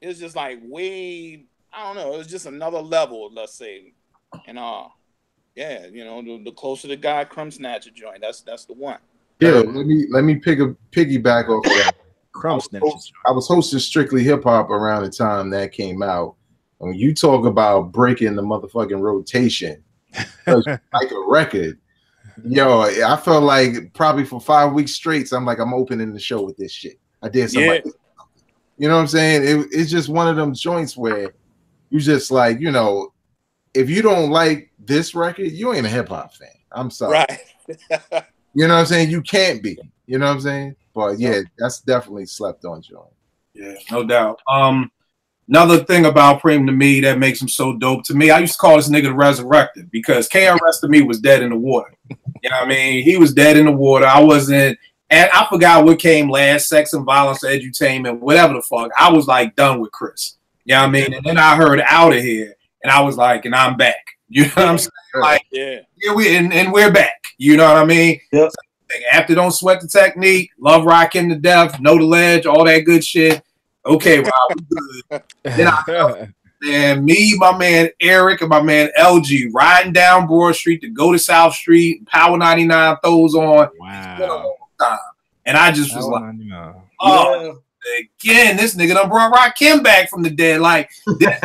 It's just like way, I don't know, it's just another level, let's say. And yeah, you know, the Closer to God Crumb Snatcher joint, that's the one. Yeah, let me piggyback off of that. Crumb Snatcher. I was hosting Strictly Hip Hop around the time that came out. And when you talk about breaking the motherfucking rotation, like a record, yo, I felt like probably for 5 weeks straight, so I'm like, I'm opening the show with this shit. I did something. Yeah. You know what I'm saying? It's just one of them joints where you just like, you know, if you don't like this record, you ain't a hip hop fan. I'm sorry. Right. You know what I'm saying? You can't be. You know what I'm saying? But yeah, that's definitely slept on joint. Yeah, no doubt. Another thing about Primo to me that makes him so dope to me, I used to call this nigga the Resurrected because KRS to me was dead in the water. You know what I mean? He was dead in the water. I wasn't, and I forgot what came last, Sex and Violence, Edutainment, whatever the fuck. I was like done with Chris. You know what I mean? And then I heard Out of Here, and I was like, and I'm back. You know what I'm saying? Like, yeah, and we're back. You know what I mean? Yep. After Don't Sweat the Technique, Love Rockin' to Death, Know the Ledge, all that good shit. Okay, wow, we good. Then and me, my man Eric, and my man LG riding down Broad Street to go to South Street, Power 99 throws on. Wow. And I just was like, oh, again, this nigga done brought Rakim back from the dead. Like, this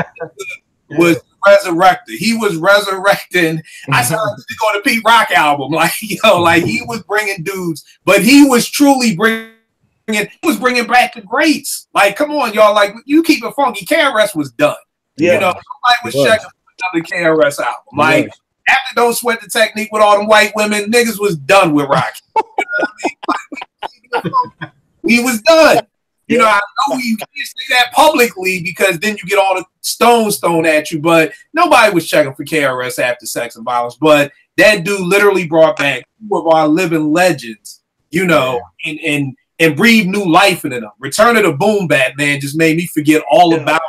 was resurrected. He was resurrecting. I saw him on the Pete Rock album. Like, yo, like he was bringing dudes, but he was truly bringing back the greats. Like, come on, y'all. Like, you keep it funky. KRS was done. Yeah. You know, nobody was checking for another KRS album. Like, after Don't Sweat the Technique with all them white women, niggas was done with rock. You know what I mean? Like, he was done. You know, I know you can't say that publicly because then you get all the stones thrown at you, but nobody was checking for KRS after Sex and Violence. But that dude literally brought back two of our living legends, you know, and breathed new life into them. Return of the Boom Bap, man, just made me forget all about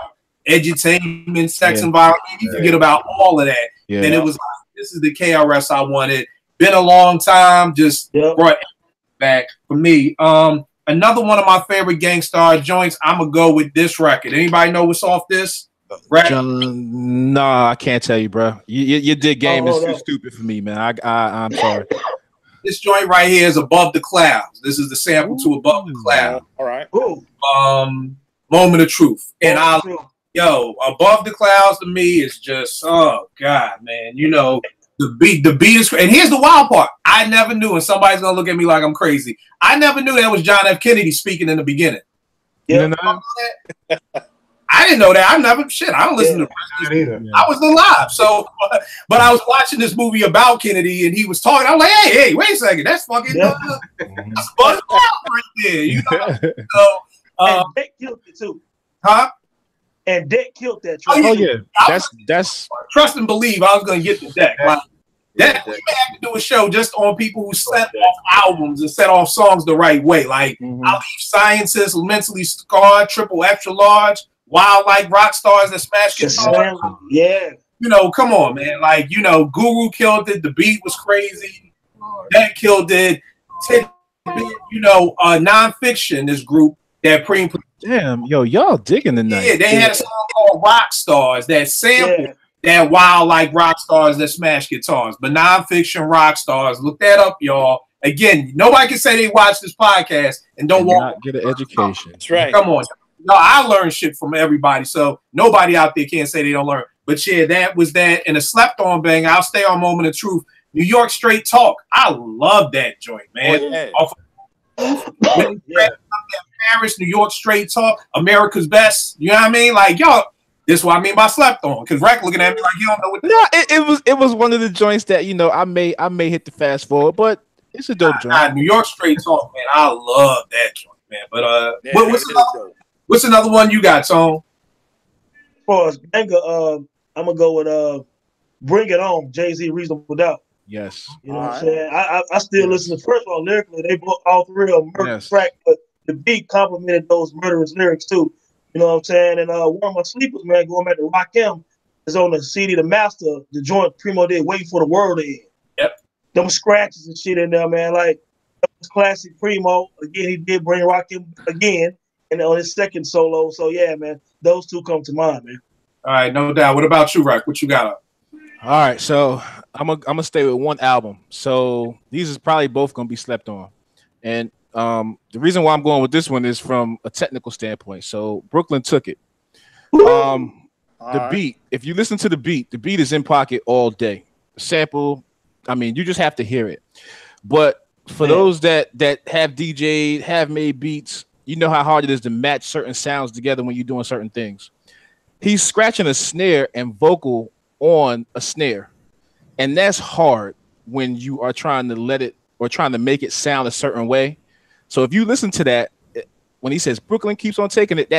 edutainment, Sex and Violence. Made me forget about all of that. And it was like, this is the KRS I wanted. Been a long time, just brought back for me. Another one of my favorite Gangstar joints, I'm going to go with this record. Anybody know what's off this? Nah, I can't tell you, bro. Your dig game is too stupid for me, man. I'm sorry. This joint right here is Above the Clouds. This is the sample to Above the Clouds. All right. Moment of Truth. And Above the Clouds to me is just, oh, God, man. You know, the beat is, and here's the wild part. I never knew, and somebody's going to look at me like I'm crazy. I never knew that was John F. Kennedy speaking in the beginning. Yeah. I didn't know that. I don't listen to either. I was alive. So, but I was watching this movie about Kennedy and he was talking. I was like, hey, wait a second. That's fucking that's Buzz right there. You know? So, and Dick killed it too. Huh? And Dick killed that. Oh yeah. That's trust and believe I was gonna get the deck. Like, that we may have to do a show just on people who set off albums and set off songs the right way. Like I Leave Scientists, Mentally Scarred, Triple Extra Large, Wild Like Rock Stars That Smash Guitar. Yeah. You know, come on, man. Like, you know, Guru killed it. The beat was crazy. That killed it. You know, Nonfiction, this group that Primo. Damn, yo, y'all digging tonight. Yeah, they had a song called Rock Stars that sampled that Wild Like Rock Stars That Smash Guitars. But Nonfiction Rock Stars, look that up, y'all. Again, nobody can say they watch this podcast and don't want to get an education. That's right. Come on. No, I learn shit from everybody, so nobody out there can't say they don't learn. But yeah, that was that. And a slept on bang, I'll stay on Moment of Truth. New York Straight Talk. I love that joint, man. Paris, New York Straight Talk, America's Best. You know what I mean? Like, yo, this is what I mean by slept on. Because Rec looking at me like, you don't know what. It was one of the joints that, you know, I may hit the fast forward, but it's a dope joint. New York Straight Talk, man. I love that joint, man. But what's another one you got, Tone? As far as banger, I'm gonna go with Bring It On, Jay-Z, Reasonable Doubt. Yes. You know what I'm saying? I still listen to, first of all, lyrically, they both, all three of them murder track, but the beat complemented those murderous lyrics too. You know what I'm saying? And one of my sleepers, man, going back to Rakim, is on the CD, The Master, the joint Primo did, Waiting for the World to End. Yep. Them scratches and shit in there, man. Like, that was classic Primo. Again, he did bring Rakim again, and on his second solo. So, yeah, man, those two come to mind, man. All right, no doubt. What about you, Rack? What you got up? All right, so I'm gonna stay with one album. So these is probably both gonna be slept on, and the reason why I'm going with this one is from a technical standpoint. So Brooklyn Took It. The beat. If you listen to the beat is in pocket all day. The sample, I mean, you just have to hear it. But for those that have DJ'd, have made beats, you know how hard it is to match certain sounds together when you're doing certain things. He's scratching a snare and vocal on a snare, and that's hard when you are trying to let it or trying to make it sound a certain way. So if you listen to that, when he says Brooklyn keeps on taking it,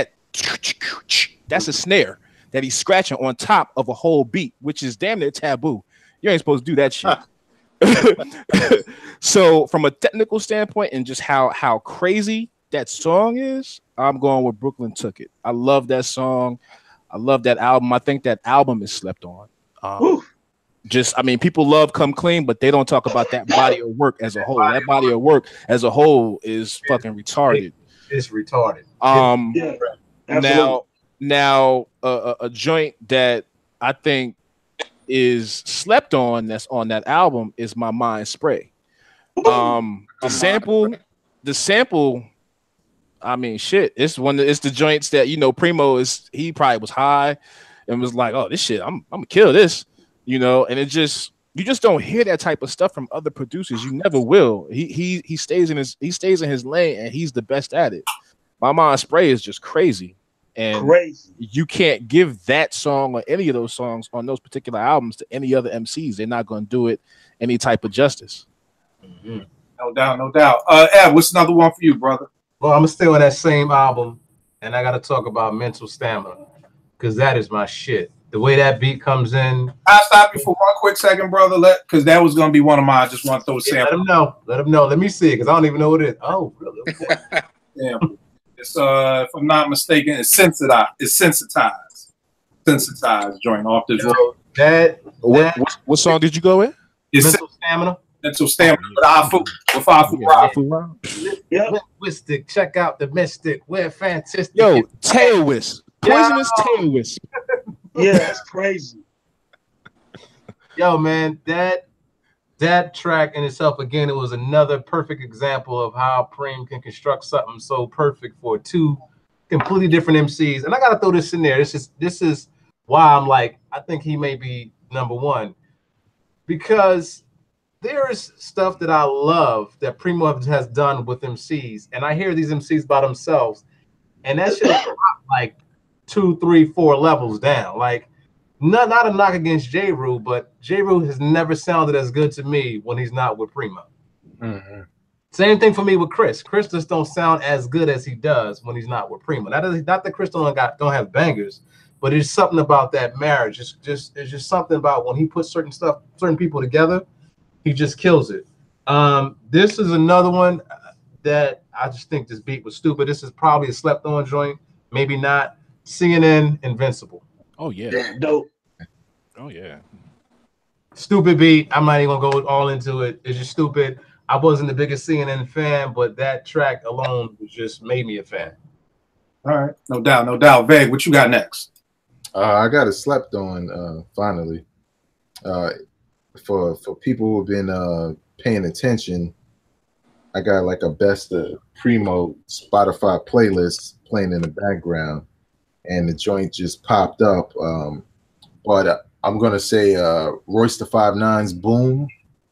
that's a snare that he's scratching on top of a whole beat, which is damn near taboo. You ain't supposed to do that shit. So from a technical standpoint and just how crazy that song is, I'm going with Brooklyn Took It. I love that song. I love that album. I think that album is slept on. I mean, people love Come Clean, but they don't talk about that body of work as a whole. That body of work as a whole is fucking retarded. It's retarded. Now, a joint that I think is slept on that's on that album is My Mind Spray. The sample. I mean, shit. It's the joints that, you know, Primo he probably was high and was like, oh, this shit, I'm gonna kill this, you know. And you just don't hear that type of stuff from other producers. You never will. He stays in his lane, and he's the best at it. My Mind Spray is just crazy, and you can't give that song or any of those songs on those particular albums to any other MCs. They're not gonna do it any type of justice. Mm-hmm. No doubt. Ed, what's another one for you, brother? Well, I'm still on that same album, and I got to talk about Mental Stamina, because that is my shit. The way that beat comes in. I'll stop you for one quick second, brother, because that was going to be one of mine. I just want to throw a sample. Let him know. Let me see it, because I don't even know what it is. Oh, really? Yeah. It's, if I'm not mistaken, it's Sensitized. It's Sensitized joint off the drawer. What song did you go with? It's Mental Stamina. Mental Stamina with Afu. Yeah. Mystic. Check out the Mystic. We're fantastic. Yo, tail wisp. Poisonous tail wisp. Yeah, that's crazy. Yo, man, that track in itself, again, it was another perfect example of how Preem can construct something so perfect for two completely different MCs. And I gotta throw this in there. This is why I'm like, I think he may be number one, because there is stuff that I love that Primo has done with MCs, and I hear these MCs by themselves, and that's just like 2, 3, 4 levels down. Like, not a knock against J. Rue, but J. Rue has never sounded as good to me when he's not with Primo. Mm-hmm. Same thing for me with Chris. Chris just don't sound as good as he does when he's not with Primo. Not that Chris don't have bangers, but it's something about that marriage. It's just something about when he puts certain people together. He just kills it. This is another one that I just think this beat was stupid. This is probably a slept-on joint, maybe not. CNN Invincible. Oh yeah, dope. Oh yeah, stupid beat. I'm not even gonna go all into it. It's just stupid. I wasn't the biggest CNN fan, but that track alone just made me a fan. All right, no doubt. Vague, what you got next? I got a slept on finally. For people who've been paying attention, I got like a best of Primo Spotify playlist playing in the background, and the joint just popped up. But I'm gonna say Royce the 5'9's Boom.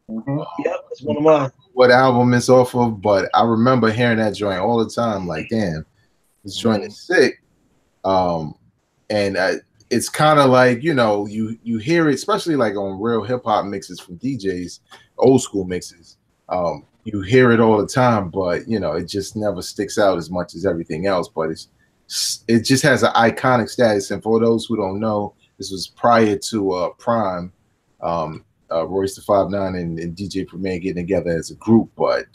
Mm-hmm. Yep, that's one of mine. What album it's off of? But I remember hearing that joint all the time. Like, damn, This joint is sick. And it's kind of like, you know, you hear it, especially like on real hip hop mixes from DJs, old school mixes. You hear it all the time, but you know, it just never sticks out as much as everything else. But it just has an iconic status. And for those who don't know, this was prior to Prime, Royce the 5'9" and DJ Premier getting together as a group, but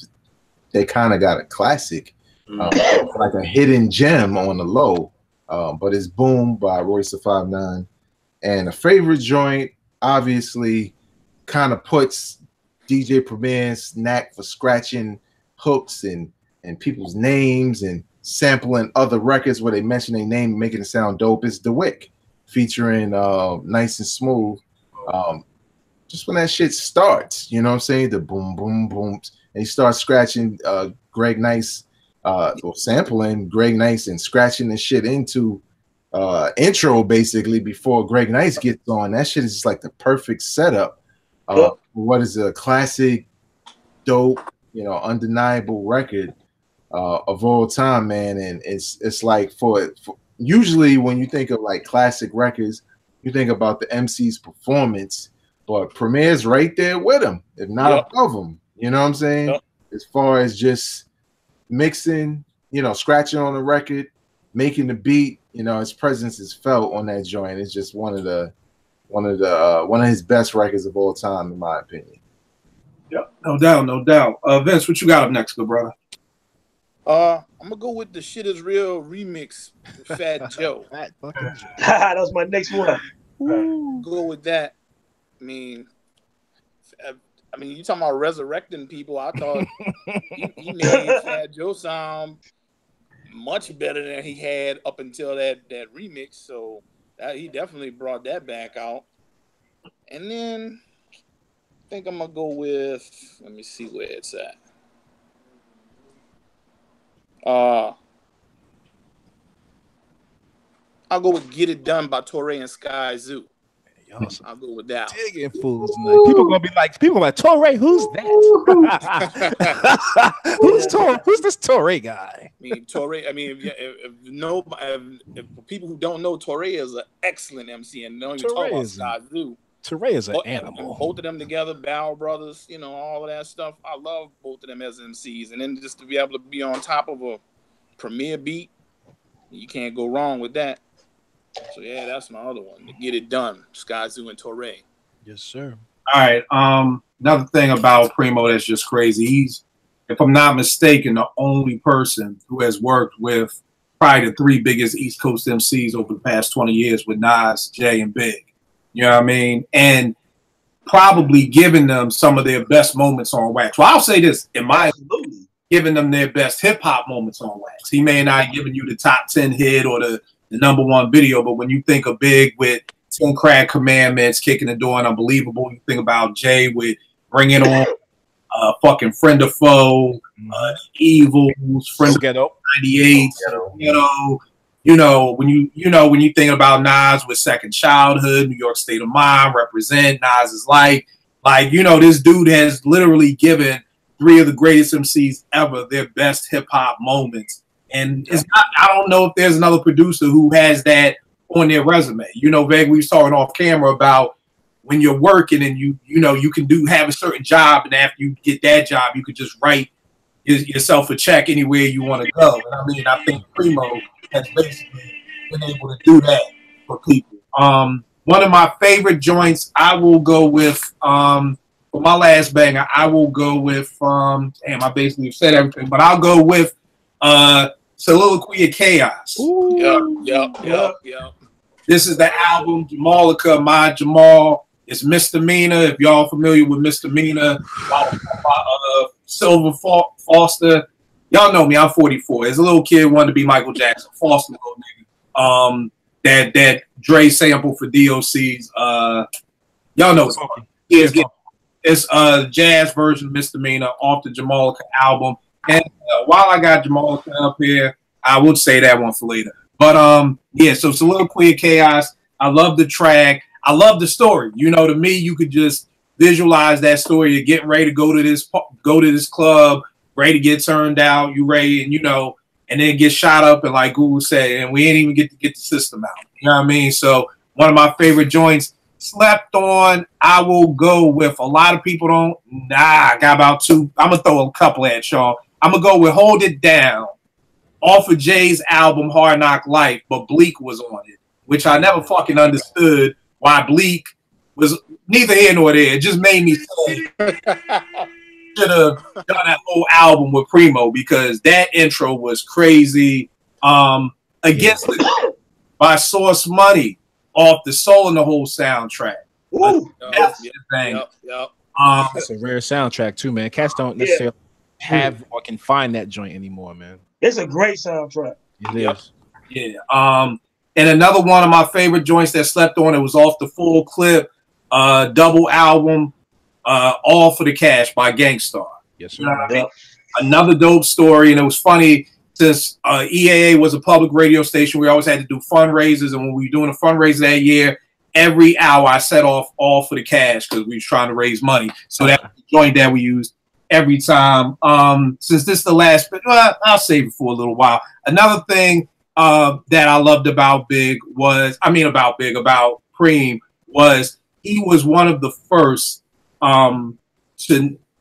they kind of got a classic, like a hidden gem on the low. But it's Boom by Royce the 5'9", and a favorite joint, obviously, kind of puts DJ Premier's knack for scratching hooks and people's names and sampling other records where they mention their name, making it sound dope. It's The Wick featuring Nice and Smooth. Just when that shit starts, you know what I'm saying? The boom, boom, booms, and he starts scratching Greg Nice, or sampling Greg Nice and scratching the shit into intro basically before Greg Nice gets on. That shit is just like the perfect setup. What is a classic, dope, you know, undeniable record of all time, man. And it's like for usually when you think of like classic records, you think about the MC's performance, but Premier's right there with him, if not above him. You know what I'm saying? As far as just mixing, you know, scratching on the record, making the beat, you know, his presence is felt on that joint. It's just one of his best records of all time, in my opinion. Yep, no doubt, no doubt. Vince, what you got up next, good brother? I'm gonna go with the Shit Is Real remix, Fat Joe. That was my next one. Go with that. I mean, you talking about resurrecting people? I thought he made Fat Joe sound much better than he had up until that remix. So he definitely brought that back out. And then I think I'm gonna go with. Let me see where it's at. I'll go with "Get It Done" by Torre and Sky Zoo. I'll go with that. Digging fools tonight. People gonna be like, Torre, who's that? Who's this Torre guy? I mean, Torre. I mean, if people who don't know, Torre is an excellent MC, and don't even talk about Sky Zoo. Torre is an animal. Both of them together, Barrel Brothers, you know, all of that stuff. I love both of them as MCs, and then just to be able to be on top of a Premier beat, you can't go wrong with that. So yeah, that's my other one. To Get It Done, Sky Zoo and Torre. Yes, sir. All right. Another thing about Primo that's just crazy. He's, if I'm not mistaken, the only person who has worked with probably the three biggest East Coast MCs over the past 20 years with Nas, Jay, and Big. You know what I mean? And probably giving them some of their best moments on wax. Well, I'll say this, in my opinion, giving them their best hip hop moments on wax. He may not have given you the top 10 hit or the #1 video, but when you think of Big with 10 Crack Commandments, Kicking the Door and Unbelievable, you think about Jay with Bring It On, fucking Friend or Foe, Evils, Friend Ghetto 98, you know, when you think about Nas with Second Childhood, New York State of Mind, Represent, Nas is like, you know, this dude has literally given three of the greatest MCs ever their best hip hop moments. And it's not, I don't know if there's another producer who has that on their resume. You know, Veg, we was talking off camera about when you're working and you know, you can have a certain job, and after you get that job, you could just write yourself a check anywhere you want to go. And I mean, I think Primo has basically been able to do that for people. One of my favorite joints, I will go with for my last banger, I will go with damn, I basically said everything, but I'll go with Soliloquy of Chaos. Yep. This is the album Jamalica, My Jamal. It's Misdemeanor. If y'all familiar with Misdemeanor, Silver Foster. Y'all know me. I'm 44. As a little kid, wanted to be Michael Jackson. Foster, little nigga. That Dre sample for DOC's. Y'all know. It's a jazz version of Misdemeanor off the Jamalica album. And while I got Jamalica up here, I would say that one for later. But yeah, so Soliloquy of Chaos. I love the track. I love the story. You know, to me, you could just visualize that story. You're getting ready to go to this club, ready to get turned out. You ready, and you know, and then get shot up, and like Google said, and we ain't even get to get the system out. You know what I mean? So one of my favorite joints, slept on. I will go with, a lot of people don't. Nah, I got about two. I'm gonna throw a couple at y'all. I'm gonna go with "Hold It Down" off of Jay's album Hard Knock Life, but Bleak was on it, which I never fucking understood why Bleak was neither here nor there. It just made me say should have done that whole album with Primo, because that intro was crazy. Against the by Source Money off the Soul in the Hole soundtrack. Ooh, that's the thing. That's a rare soundtrack too, man. Cats don't necessarily have or can find that joint anymore, man. It's a great soundtrack. It is. Yeah. And another one of my favorite joints that slept on, it was off the Full Clip double album, All for the Cash by Gangstar. Yes, sir. You know what I mean? Another dope story, and it was funny. Since EAA was a public radio station, we always had to do fundraisers, and when we were doing a fundraiser that year, every hour I set off All for the Cash because we was trying to raise money. So that was the joint that we used every time. Since this is the last, well, I'll save it for a little while. Another thing that I loved about about Preem was he was one of the first. To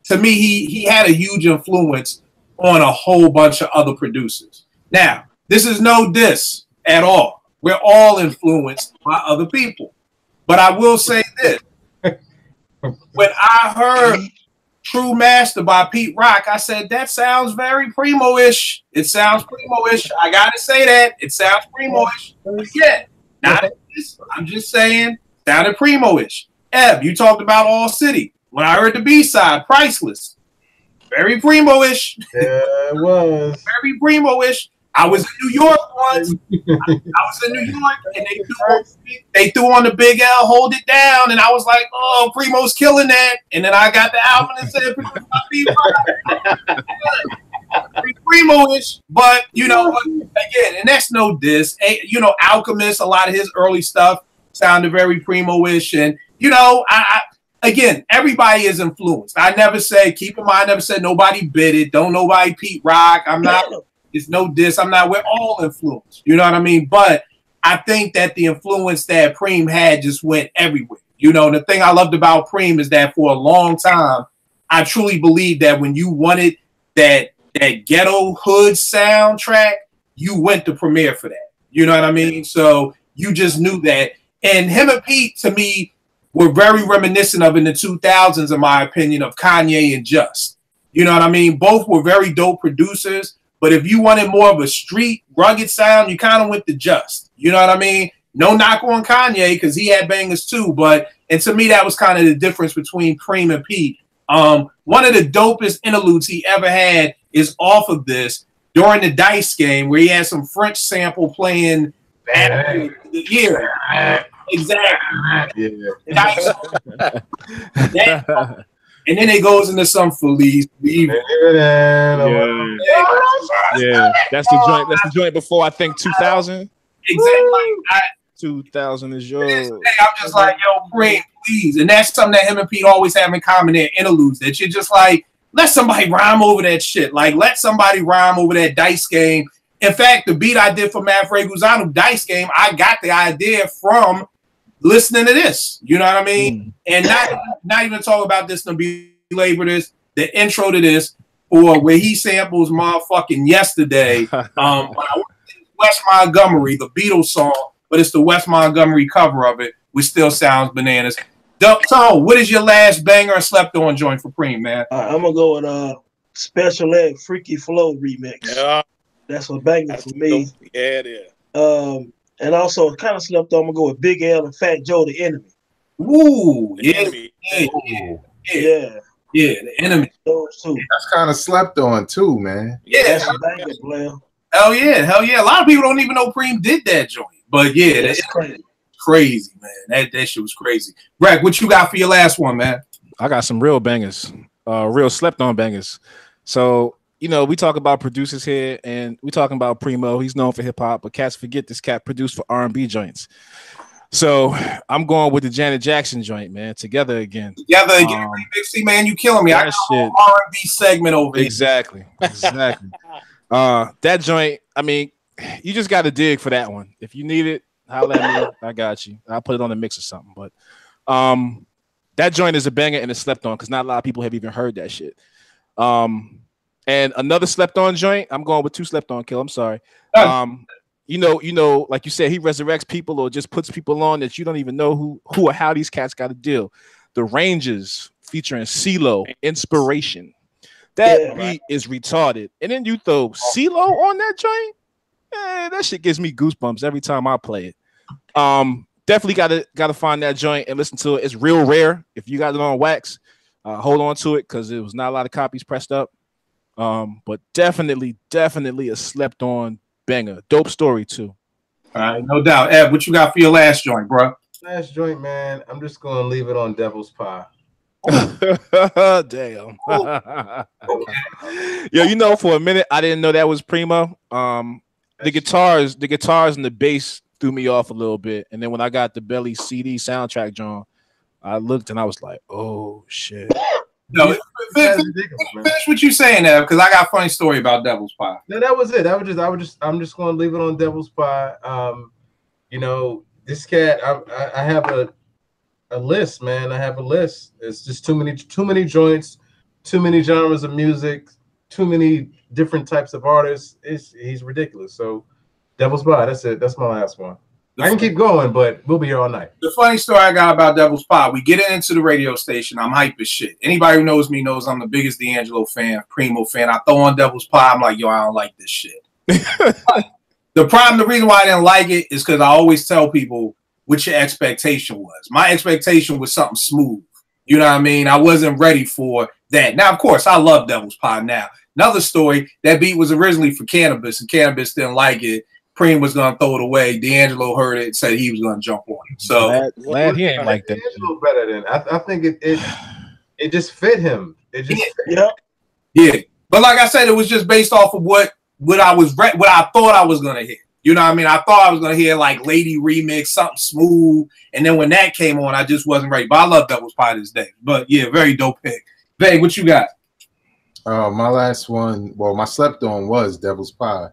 me, he had a huge influence on a whole bunch of other producers. Now, this is no diss at all. We're all influenced by other people. But I will say this. When I heard True Master by Pete Rock, I said, that sounds very Primo-ish. It sounds Primo-ish. I got to say that. It sounds Primo-ish. Again, not a diss. I'm just saying, sounded Primo-ish. Eb, you talked about All City. When I heard the B-side, Priceless. Very Primo-ish. Yeah, it was. Very Primo-ish. I was in New York once. I was in New York, and they threw on the Big L, Hold It Down, and I was like, oh, Primo's killing that. And then I got the album and said, Primo-ish. But, again, and that's no diss. Alchemist, a lot of his early stuff sounded very Primo-ish. And, again, everybody is influenced. Keep in mind, I never said nobody bid it. Don't nobody Pete Rock. I'm not, it's no diss. We're all influenced. You know what I mean? But I think that the influence that Preem had just went everywhere. The thing I loved about Preem is that for a long time, I truly believed that when you wanted that ghetto hood soundtrack, you went to Premiere for that. You know what I mean? So you just knew that. And him and Pete, to me, were very reminiscent of in the 2000s, in my opinion, of Kanye and Just. You know what I mean? Both were very dope producers, but if you wanted more of a street, rugged sound, you kind of went to Just. You know what I mean? No knock on Kanye, because he had bangers too, and to me, that was kind of the difference between Preem and Pete. One of the dopest interludes he ever had is off of this during the Dice game, where he had some French sample playing. Yeah. Exactly. Yeah. And then it goes into some Felice. Yeah. That's the joint. That's the joint before, I think, 2000. Exactly. 2000 is yours. I'm just like, yo, Preem, please. And that's something that him and Pete always have in common. Their interludes, that you're just like, let somebody rhyme over that shit. Like, let somebody rhyme over that Dice game. In fact, the beat I did for Manfred Guzano, Dice Game, I got the idea from listening to this. You know what I mean? And not even talk about this to belabor this. The intro to this, or where he samples motherfucking Yesterday. Wes Montgomery, the Beatles song, but it's the Wes Montgomery cover of it, which still sounds bananas. So, what is your last banger and slept on joint for Preem, man? I'm gonna go with Special Ed Freaky Flow remix. Yeah. That's a banger for me. Yeah, it is. And also kind of slept on. I'm gonna go with Big L and Fat Joe, The Enemy. Ooh, The Enemy. Yeah, The Enemy. Those two. That's kind of slept on too, man. Yeah, that's a banger, player. Hell yeah. A lot of people don't even know Preem did that joint. But yeah, that's crazy, man. That shit was crazy. Greg, what you got for your last one, man? I got some real bangers, real slept on bangers. So, we talk about producers here, and we talking about Primo. He's known for hip hop, but cats forget this cat produced for R&B joints. So I'm going with the Janet Jackson joint, man. Together Again. See, man, you killing me. I got an R&B segment over here. Exactly. That joint, I mean, you just got to dig for that one. If you need it, holla at me. I got you. I'll put it on the mix or something. But that joint is a banger and it's slept on because not a lot of people have even heard that shit. And another slept on joint. I'm going with two slept on. Kill. I'm sorry. You know, like you said, he resurrects people or just puts people on that you don't even know who or how these cats got to deal. The Rangers featuring CeeLo, Inspiration. That beat is retarded. And then you throw CeeLo on that joint. That shit gives me goosebumps every time I play it. Definitely gotta find that joint and listen to it. It's real rare. If you got it on wax, hold on to it because there was not a lot of copies pressed up. But definitely a slept on banger. Dope story too. All right, no doubt. Ed, what you got for your last joint, bro? Last joint, man. I'm just gonna leave it on Devil's Pie. Damn. Yo, you know, for a minute I didn't know that was Primo. The guitars and the bass threw me off a little bit, and then when I got the Belly CD soundtrack, John, I looked and I was like, "Oh shit!" No, finish what you saying there, because I got a funny story about Devil's Pie. No, that was it. I'm just going to leave it on Devil's Pie. You know, this cat. I have a list, man. I have a list. It's just too many joints, too many genres of music, too many different types of artists. He's ridiculous. So, Devil's Pie. That's it. That's my last one. I can keep going, but we'll be here all night. The funny story I got about Devil's Pie, we get into the radio station. I'm hype as shit. Anybody who knows me knows I'm the biggest D'Angelo fan, Primo fan. I throw on Devil's Pie. I'm like, yo, I don't like this shit. The reason why I didn't like it is because I always tell people what your expectation was. My expectation was something smooth. You know what I mean? I wasn't ready for that. Now, of course, I love Devil's Pie now. Another story, that beat was originally for Cannabis, and Cannabis didn't like it. Preem was gonna throw it away. D'Angelo heard it, said he was gonna jump on it. So glad he ain't like that. D'Angelo better than I think it just fit him. It just yeah. But like I said, it was just based off of what I thought I was gonna hear. You know what I mean? I thought I was gonna hear like Lady remix, something smooth, and then when that came on, I just wasn't ready. But I love Devil's Pie this day. But yeah, very dope pick. Vay, what you got? My last one, well, my slept on was Devil's Pie.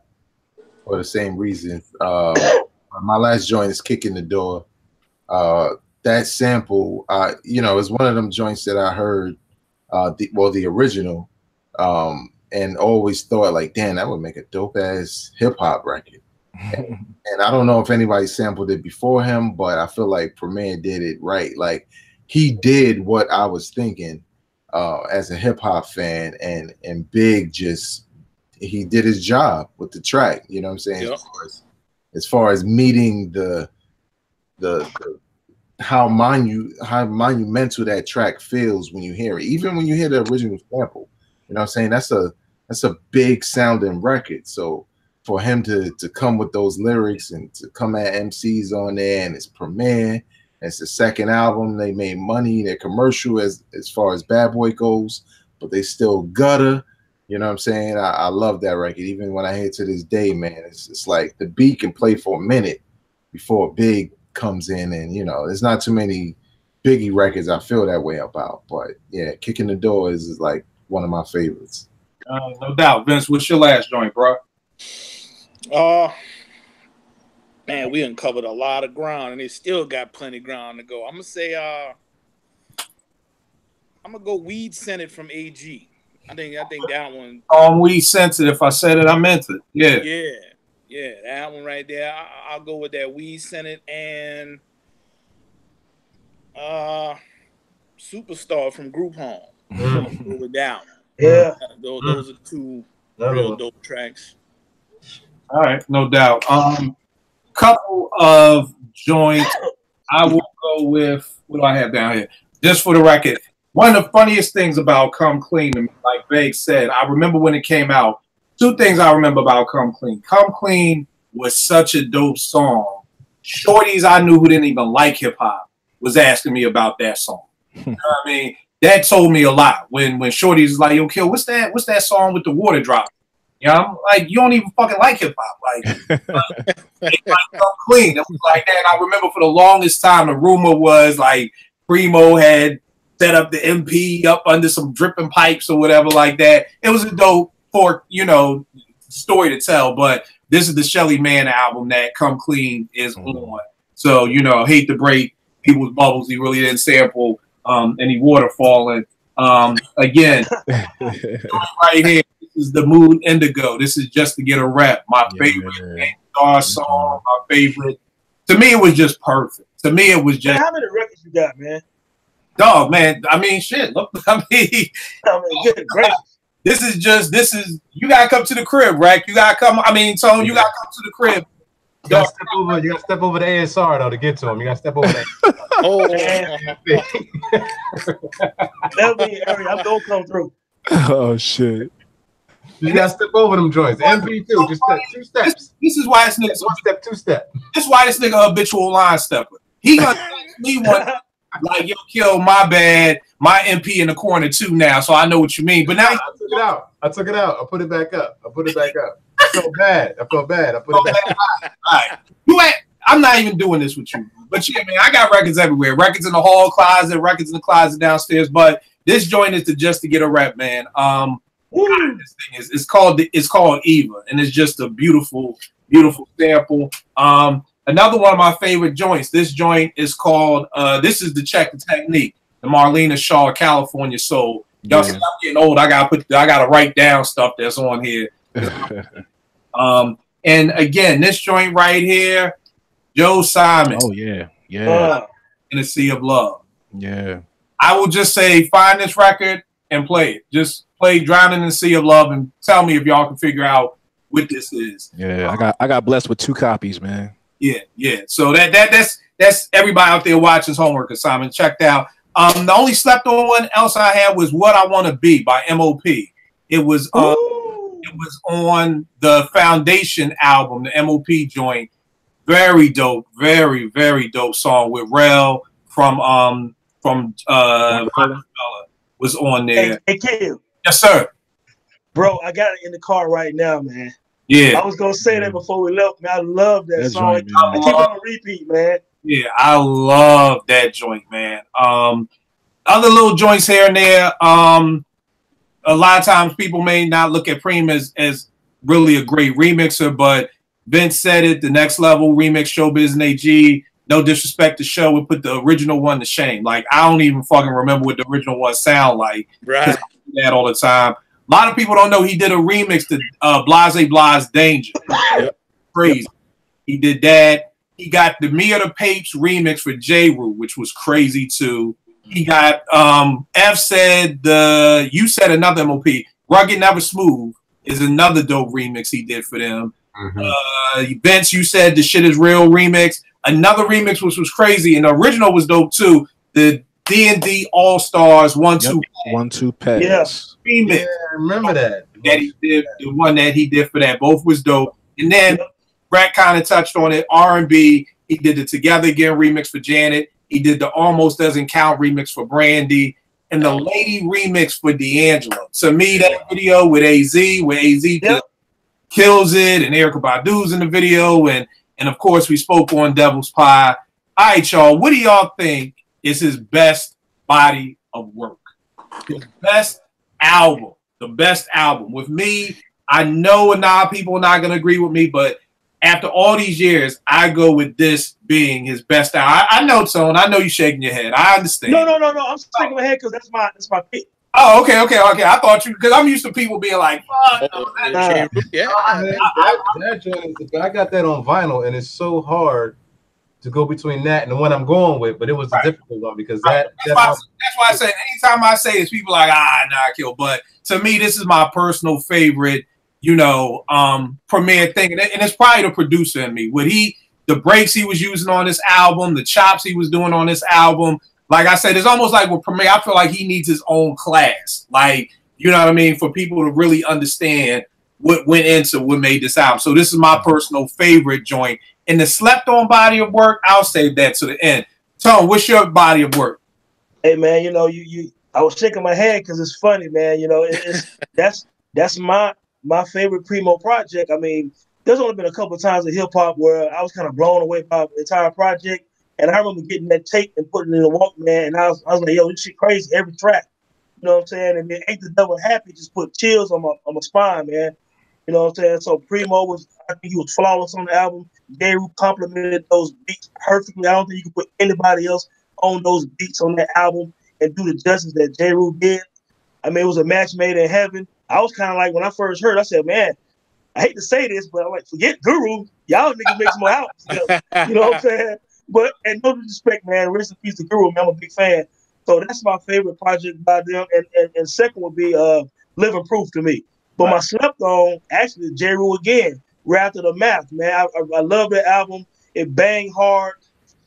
For the same reason. My last joint is Kicking the Door. That sample, you know, is one of them joints that I heard, the original, and always thought like, damn, that would make a dope ass hip hop record. And I don't know if anybody sampled it before him, but I feel like Premier did it right. Like he did what I was thinking as a hip hop fan, and Big just. He did his job with the track, you know what I'm saying? Yep. As far as meeting the how monumental that track feels when you hear it, even when you hear the original sample, you know what I'm saying? That's a big sounding record. So for him to come with those lyrics and to come at MCs on there, and it's Premier, it's the second album, they made money, they're commercial as far as Bad Boy goes, but they still gutter. You know what I'm saying? I love that record. Even when I hear it to this day, man, it's like the beat can play for a minute before Big comes in, and you know, there's not too many Biggie records I feel that way about. But yeah, Kicking the Door is like one of my favorites. No doubt. Vince, what's your last joint, bro? Man, we uncovered a lot of ground, and they still got plenty of ground to go. I'm gonna say, I'm gonna go Weed Senate from AG. I think that one. Weed Sensitive. If I said it, I meant it. Yeah, that one right there. I'll go with that Weed Senate and Superstar from Group Home. Go with that one. Yeah, those are two real dope tracks. All right, no doubt. Couple of joints. I will go with, what do I have down here? Just for the record. One of the funniest things about Come Clean, like Vague said, I remember when it came out, two things I remember about Come Clean. Come Clean was such a dope song. Shorties I knew who didn't even like hip-hop was asking me about that song. You know what I mean? That told me a lot. When Shorties was like, yo, Kill, what's that song with the water drop? You know, I'm like, you don't even fucking like hip-hop. Like Come Clean. It was like that. And I remember for the longest time, the rumor was like Primo had set up the MP up under some dripping pipes or whatever like that. It was a dope for, you know, story to tell, but this is the Shelly Manne album that Come Clean is on. So, you know, hate to break people's bubbles. He really didn't sample any water falling. Again, right here, this is the Mood Indigo. This is Just to Get a Rep. My favorite star song, my favorite. To me, it was just perfect. To me, it was just. Man, how many records you got, man? Dog, man. I mean, shit. Look, I mean, good gracious. This is. You gotta come to the crib, right? You gotta come. I mean, Tone, you gotta come to the crib. You gotta step over the ASR though to get to him. You gotta step over that. Oh, man. I'm gonna come through. Oh shit. You gotta step over them joints. MP2, just step, 2 steps. This is why this nigga 1 step, 2 step. This is why this nigga habitual line stepper. He gonna text me one like, yo, kill my bad, my MP in the corner too now, so I know what you mean. But now I took it out. I put it back up. I felt bad. I put it back up. All right. You ain't. I'm not even doing this with you. But yeah, man, I got records everywhere. Records in the hall closet, records in the closet downstairs. But this joint is Just to Get a Rep, man. God, this thing is it's called Eva, and it's just a beautiful, beautiful sample. Another one of my favorite joints. This joint is called this is the Check the Technique, the Marlena Shaw California Soul. Y'all see, I'm getting old. I gotta write down stuff that's on here. And again, this joint right here, Joe Simon. Oh yeah, In a Sea of Love. Yeah. I will just say, find this record and play it. Just play Drowning in the Sea of Love and tell me if y'all can figure out what this is. Yeah, I got blessed with 2 copies, man. Yeah. So that's everybody out there watching's homework assignment. Checked out. The only slept on one else I had was What I Want to Be by MOP. It was on the Foundation album, the MOP joint. Very dope, very, very dope song with Rel from Rockefeller was on there. Hey, Kim. Yes, sir. Bro, I got it in the car right now, man. Yeah. I was gonna say that before we left, man. I love that song. Right, I keep it on repeat, man. Yeah, I love that joint, man. Other little joints here and there. A lot of times people may not look at Primo as really a great remixer, but Vince said it, the Next Level remix, Showbiz and AG. No disrespect to Show, we put the original one to shame. Like, I don't even fucking remember what the original one sound like. Right. I do that all the time. A lot of people don't know he did a remix to Blase Blase Danger. Yep. Crazy. He did that. He got the Mia the Papes remix for J-Roo, which was crazy too. He got F said you said another MOP. Rugged Never Smooth is another dope remix he did for them. Vince, you said The Shit Is Real remix. Another remix which was crazy, and the original was dope too. The D&D All Stars 1-2 1-2 Pass. Yes. Remix. Yeah, I remember that. That he did, the one that he did for that, both was dope. And then Brett kind of touched on it. R&B, he did the Together Again remix for Janet. He did the Almost Doesn't Count remix for Brandy, and the Lady remix for D'Angelo. To me, that video with AZ just kills it, and Erykah Badu's in the video, and of course we spoke on Devil's Pie. All right, y'all, what do y'all think is his best body of work? His best album, the best album. With me, I know a lot of people are not going to agree with me, but after all these years, I go with this being his best album. I know, Tone. I know you shaking your head. I understand. No. I'm shaking my head because that's my pick. Oh, okay. I thought you, because I'm used to people being like, fuck. That joint, I got that on vinyl, and it's so hard to go between that and the one I'm going with, but it was a difficult one because that's why I say anytime I say this, people are like, kill. But to me, this is my personal favorite, premiere thing, and it's probably the producer in me. The breaks he was using on this album, the chops he was doing on this album. Like I said, it's almost like with Premier, I feel like he needs his own class. Like, you know what I mean? For people to really understand what went into what made this album. So this is my personal favorite joint. In the slept on body of work, I'll save that to the end. Tone, what's your body of work? Hey man, I was shaking my head because it's funny, man. That's my favorite Primo project. I mean, there's only been a couple of times in hip hop where I was kind of blown away by the entire project. And I remember getting that tape and putting it in the Walkman, and I was like, yo, this shit crazy, every track. You know what I'm saying? And then Ain't the Devil Happy just put chills on my spine, man. You know what I'm saying? So Primo I think he was flawless on the album. Jeru complimented those beats perfectly. I don't think you could put anybody else on those beats on that album and do the justice that Jeru did. I mean, it was a match made in heaven. I was kind of like, when I first heard, I said, man, I hate to say this, but I'm like, forget Guru. Y'all niggas make some more albums together. You know what I'm saying? But, and no disrespect, man, rest in peace to Guru, man, I'm a big fan. So that's my favorite project by them. And second would be Living Proof to me. But my slept on, actually, Jeru again, Wrath of the Math, man. I love that album. It banged hard.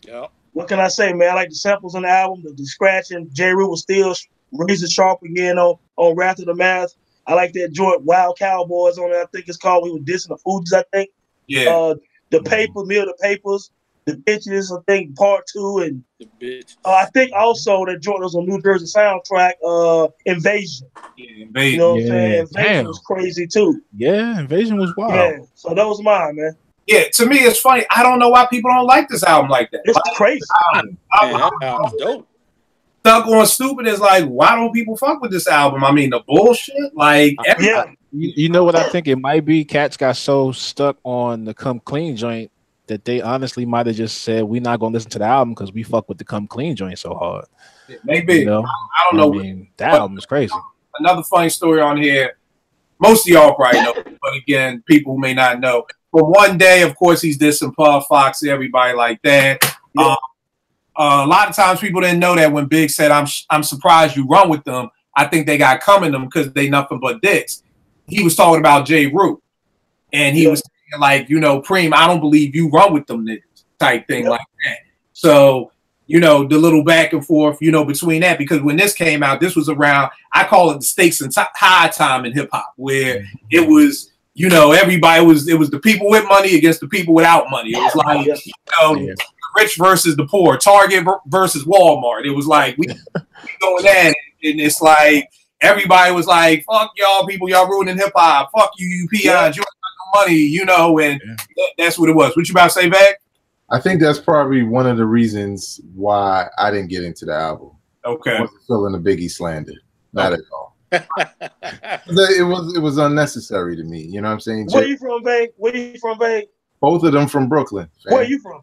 Yeah. What can I say, man? I like the samples on the album, the scratching. Jeru was still razor sharp again on Wrath of the Math. I like that joint Wild Cowboys on it. I think it's called. We were dissing the Fugees, I think. Yeah. The Paper, Mill the Papers, the Bitches, I think part 2, and The bitch. I think also that joint was on New Jersey soundtrack, Invasion. Yeah, Invasion. You know what I'm saying? Yeah, Invasion damn. was crazy too. Yeah, Invasion was wild. Yeah. So that was mine, man. Yeah, to me, it's funny. I don't know why people don't like this album like that. It's Like, crazy. Man, that album's dope. Stuck on Stupid is like, why don't people fuck with this album? I mean, the bullshit, like, Yeah. You know what I think it might be? Cats got so stuck on the Come Clean joint that they honestly might have just said, we're not going to listen to the album because we fuck with the Come Clean joint so hard. maybe. You know? I don't know. I mean, that album is crazy. Another funny story on here. Most of y'all probably know, but again, people who may not know. But one day, of course, he's dissing Puff, Foxy, everybody like that. Yeah. A lot of times people didn't know that when Big said, I'm surprised you run with them. I think they got coming them because they nothing but dicks. He was talking about Jeru. And he was saying, like, you know, Preem, I don't believe you run with them niggas type thing like that. So, you know, the little back and forth, you know, between that, because when this came out, this was around, I call it the stakes and high time in hip hop, where it was, you know, everybody it was the people with money against the people without money. It was like, you know, the rich versus the poor, Target versus Walmart. It was like, we going at it. And it's like, everybody was like, fuck y'all people, y'all ruining hip hop. Fuck you peons, you ain't got no money, you know, and that's what it was. What you about to say, Vag? I think that's probably one of the reasons why I didn't get into the album. Okay. I wasn't feeling the Biggie slander. Not at all. It was unnecessary to me. You know what I'm saying? Where you from, Vag? Where you from, Vag? Both of them from Brooklyn. Fam. Where are you from?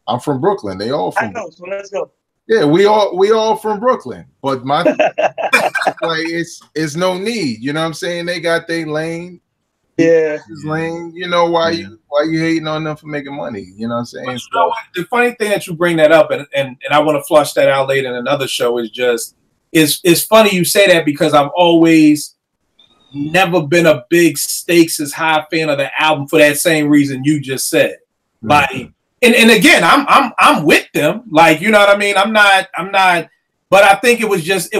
I'm from Brooklyn. They all from I know, so let's go. Yeah, we all from Brooklyn. But my like it's no need. You know what I'm saying? They got their lane. Yeah. His lane. You know why you hating on them for making money? You know what I'm saying? But you know what? The funny thing that you bring that up, and I want to flush that out later in another show, is just it's funny you say that, because I've always never been a big Stakes is High fan of the album for that same reason you just said. Like, and again, I'm with them. Like, you know what I mean? I'm not. But I think it was just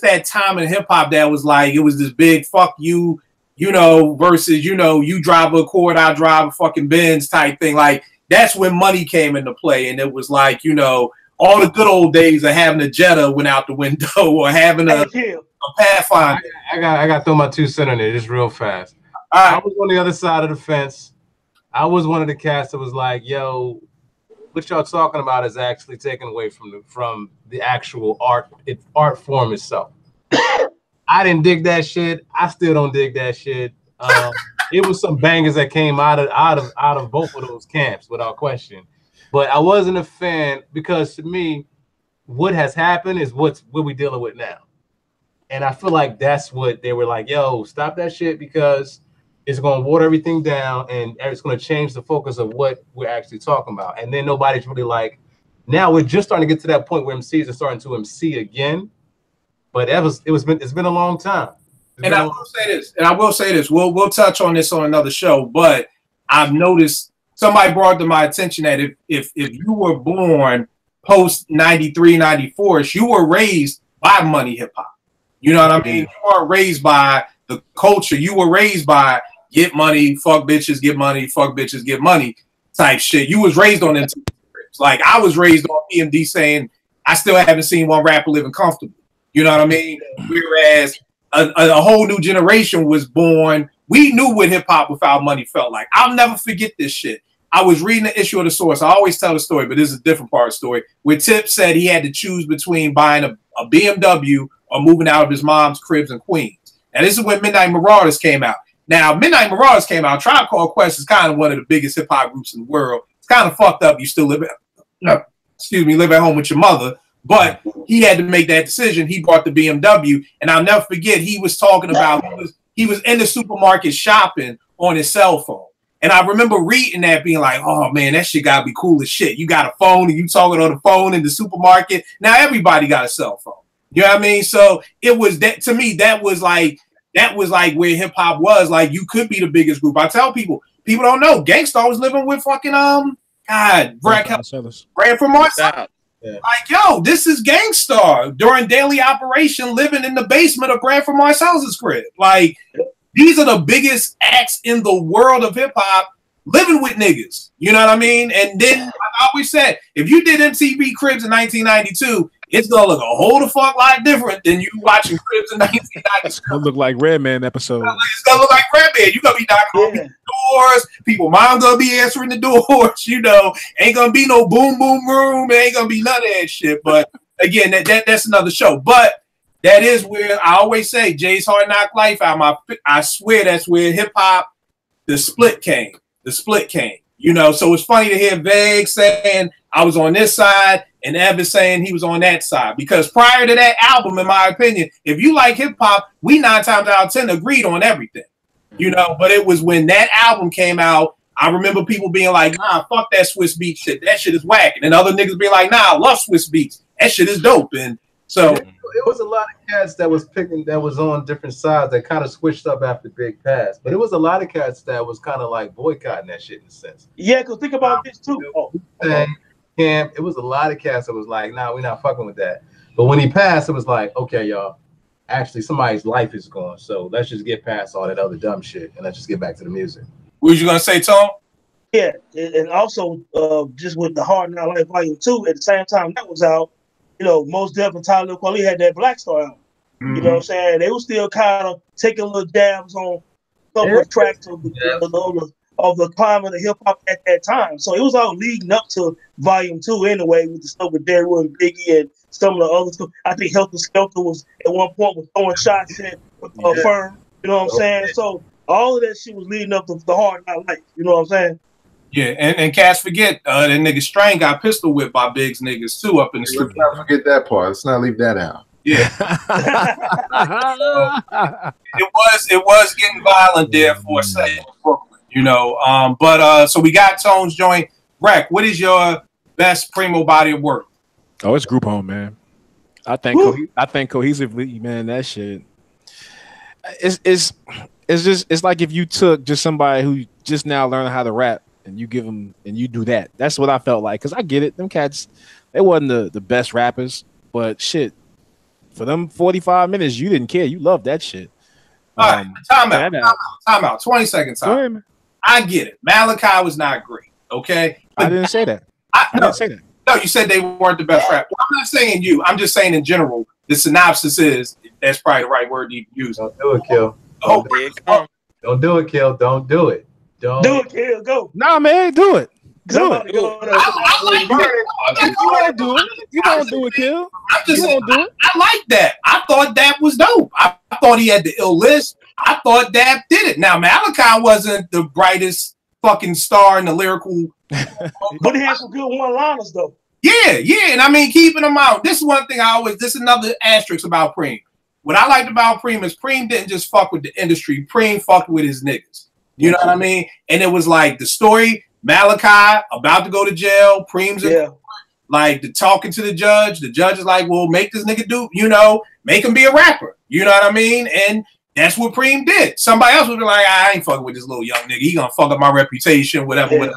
that time in hip hop that was like, it was this big fuck you, you know, versus, you know, you drive a Accord, I drive a fucking Benz type thing. Like, that's when money came into play, and it was like, you know, all the good old days of having a Jetta went out the window, or having a Pathfinder. I got to throw my 2 cents in there just real fast. All right. I was on the other side of the fence. I was one of the cats that was like, yo, what y'all talking about is actually taken away from the actual art form itself. I didn't dig that shit. I still don't dig that shit. It was some bangers that came out of both of those camps without question. But I wasn't a fan, because to me, what has happened is what we're dealing with now. And I feel like that's what they were like, yo, stop that shit, because it's going to water everything down, and it's going to change the focus of what we're actually talking about. And then nobody's really like, now we're just starting to get to that point where MCs are starting to MC again. But it's been a long time. And I will say this. We'll touch on this on another show, but I've noticed somebody brought to my attention that if you were born post 93, 94, you were raised by money hip hop. You know what I mean? You weren't raised by the culture. You were raised by get money, fuck bitches, get money, fuck bitches, get money type shit. You was raised on them. Like, I was raised on EMD saying, I still haven't seen one rapper living comfortably. You know what I mean? Whereas a whole new generation was born. We knew what hip hop without money felt like. I'll never forget this shit. I was reading the issue of The Source. I always tell the story, but this is a different part of the story, where Tip said he had to choose between buying a BMW or moving out of his mom's cribs in Queens. And this is when Midnight Marauders came out. Now, Midnight Marauders came out. Tribe Called Quest is kind of one of the biggest hip hop groups in the world. It's kind of fucked up. You still live at home with your mother. But he had to make that decision. He bought the BMW, and I'll never forget. He was talking about he was in the supermarket shopping on his cell phone, and I remember reading that, being like, "Oh man, that shit gotta be cool as shit." You got a phone, and you talking on the phone in the supermarket. Now everybody got a cell phone. You know what I mean? So it was that to me. That was like where hip hop was. Like you could be the biggest group. I tell people don't know. Gangstar was living with fucking Brad from Marcellus. Yeah. Like, yo, this is Gangstar during daily operation, living in the basement of Branford Marcellus' crib. Like, these are the biggest acts in the world of hip hop living with niggas. You know what I mean? And then I always said, if you did MTV Cribs in 1992, it's gonna look a whole the fuck lot different than you watching Cribs in 1992. It's gonna look like Redman episode. It's gonna look like Redman. You're gonna be knocking on people's doors. People mom gonna be answering the doors. You know, ain't gonna be no boom boom room. Ain't gonna be none of that shit. But again, that's another show. But that is where I always say Jay's Hard Knock Life album. I swear that's where hip hop, the split came. The split came. You know, so it's funny to hear Vague saying I was on this side and Evan saying he was on that side. Because prior to that album, in my opinion, if you like hip hop, we 9 times out of 10 agreed on everything. You know, but it was when that album came out, I remember people being like, nah, fuck that Swiss Beats shit. That shit is whack. And then other niggas being like, nah, I love Swiss Beats. That shit is dope. And so it was a lot of cats that was on different sides that kind of switched up after Big Pass. But it was a lot of cats that was kind of like boycotting that shit in a sense. Yeah, because think about this too. It was a lot of cats that was like, nah, we're not fucking with that. But when he passed, it was like, okay, y'all, actually somebody's life is gone. So let's just get past all that other dumb shit and let's just get back to the music. What was you gonna say, Tom? Yeah, and also just with the Hard Knock Life Volume 2, at the same time that was out, you know, most definitely Tyler Kweli had that Black Star album. You know what I'm saying? They were still kind of taking little dabs on some of the tracks of the climate of hip hop at that time. So it was all leading up to Volume 2 anyway, with the stuff with Daryl and Biggie and some of the other stuff. I think Helter Skelter was at one point was throwing shots at Firm. You know what I'm saying? So all of that shit was leading up to the Hard Knock Life. You know what I'm saying? Yeah, and cats forget that nigga Strain got pistol whipped by Biggs niggas too up in the street. Let's not forget that part. Let's not leave that out. Yeah. It was getting violent there for a second, Brooklyn, you know. But so we got Tone's joint. Rec, what is your best Primo body of work? Oh, it's Group Home, man. I think cohesively, man, that shit. It's like if you took just somebody who just now learning how to rap and you give them and you do that. That's what I felt like. Because I get it. Them cats, they wasn't the best rappers, but shit, for them 45 minutes, you didn't care. You loved that shit. All right, time out. 20 seconds time. I get it. Malachi was not great, okay? But I didn't say that. I didn't say that. No, you said they weren't the best rapper. I'm not saying you. I'm just saying in general, the synopsis is, that's probably the right word to use. Don't do it, Kill. Don't do it, Kill. Don't do it. Don't do it, Kill. Go. Nah, man, do it. Do it. You don't do it. You don't do it, Kill. You don't do it. I like that. I thought that was dope. I thought he had the ill list. I thought Dap did it. Now, Malachi wasn't the brightest fucking star in the lyrical. But he had some good one-liners, though. Yeah. And I mean, keeping them out. This is one thing this is another asterisk about Preem. What I liked about Preem is Preem didn't just fuck with the industry. Preem fucked with his niggas. You know what I mean? And it was like the story, Malachi about to go to jail. Preem's like the talking to the judge. The judge is like, well, make this nigga do, make him be a rapper. You know what I mean? And that's what Preem did. Somebody else would be like, I ain't fucking with this little young nigga. He gonna fuck up my reputation, whatever.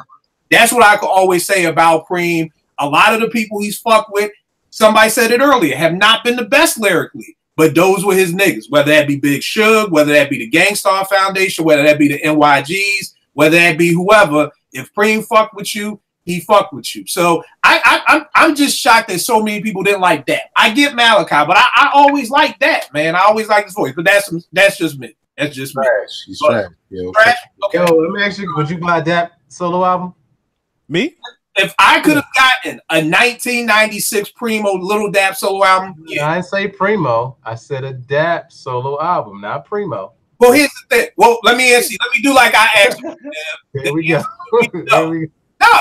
That's what I could always say about Preem. A lot of the people he's fucked with, somebody said it earlier, have not been the best lyrically, but those were his niggas. Whether that be Big Suge, whether that be the Gangstar Foundation, whether that be the NYGs, whether that be whoever. If Preem fucked with you, he fucked with you. So I'm just shocked that so many people didn't like that. I get Malachi, but I always like that, man. I always like his voice, but that's just me. That's just me. He's trash. Yeah, trash? Okay. Yo, let me ask you, would you buy Dap solo album? Me? If I could have gotten a 1996 Primo Little Dap solo album, I didn't say Primo. I said a Dap solo album, not Primo. Well, here's the thing. Well, let me answer you. Let me do like I asked you. There we go. There we go.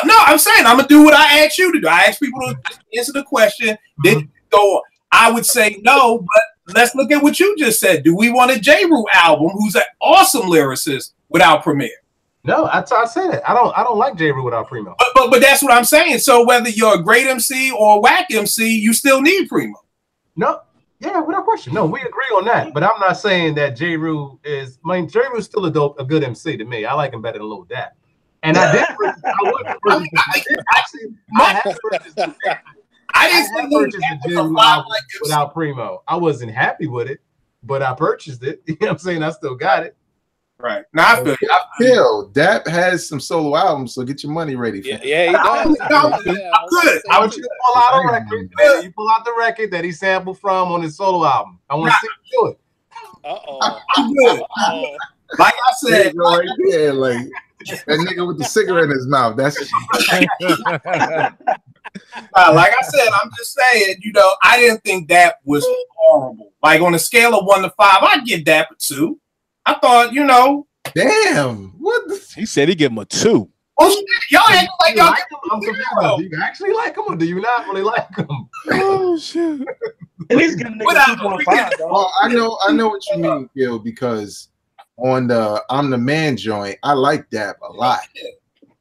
No, I'm saying I'm gonna do what I asked you to do. I asked people to answer the question. Then go. I would say no, but let's look at what you just said. Do we want a J. Rue album, who's an awesome lyricist, without Premier? No, I said it. I don't like J. Rue without Primo. But that's what I'm saying. So whether you're a great MC or a whack MC, you still need Primo. No, yeah, without question. No, we agree on that. But I'm not saying that J. Rue is. I mean, J. Rue is still a good MC to me. I like him better than Lil Dap. And I did. I didn't purchase the J. Rue album without Primo. I wasn't happy with it, but I purchased it. You know what I'm saying? I still got it. Right. Now I feel Phil, Dap has some solo albums, so get your money ready. Yeah, he does. Good. I want you to pull out a record. You pull out the record that he sampled from on his solo album. I want to see you do it. I'm good. Like I said, right there, like that nigga with the cigarette in his mouth. That's like I said, I'm just saying, I didn't think that was horrible. Like on a scale of 1 to 5, I'd give Dap a 2. I thought, damn. What? He said he give him a 2. Oh shit, y'all act like y'all like him? I'm confused. Do you actually like him or do you not really like him? Oh shit. At least give a nigga 2.5. Well, I know what you mean, Gil, because on the I'm the Man joint, I like Dap a lot.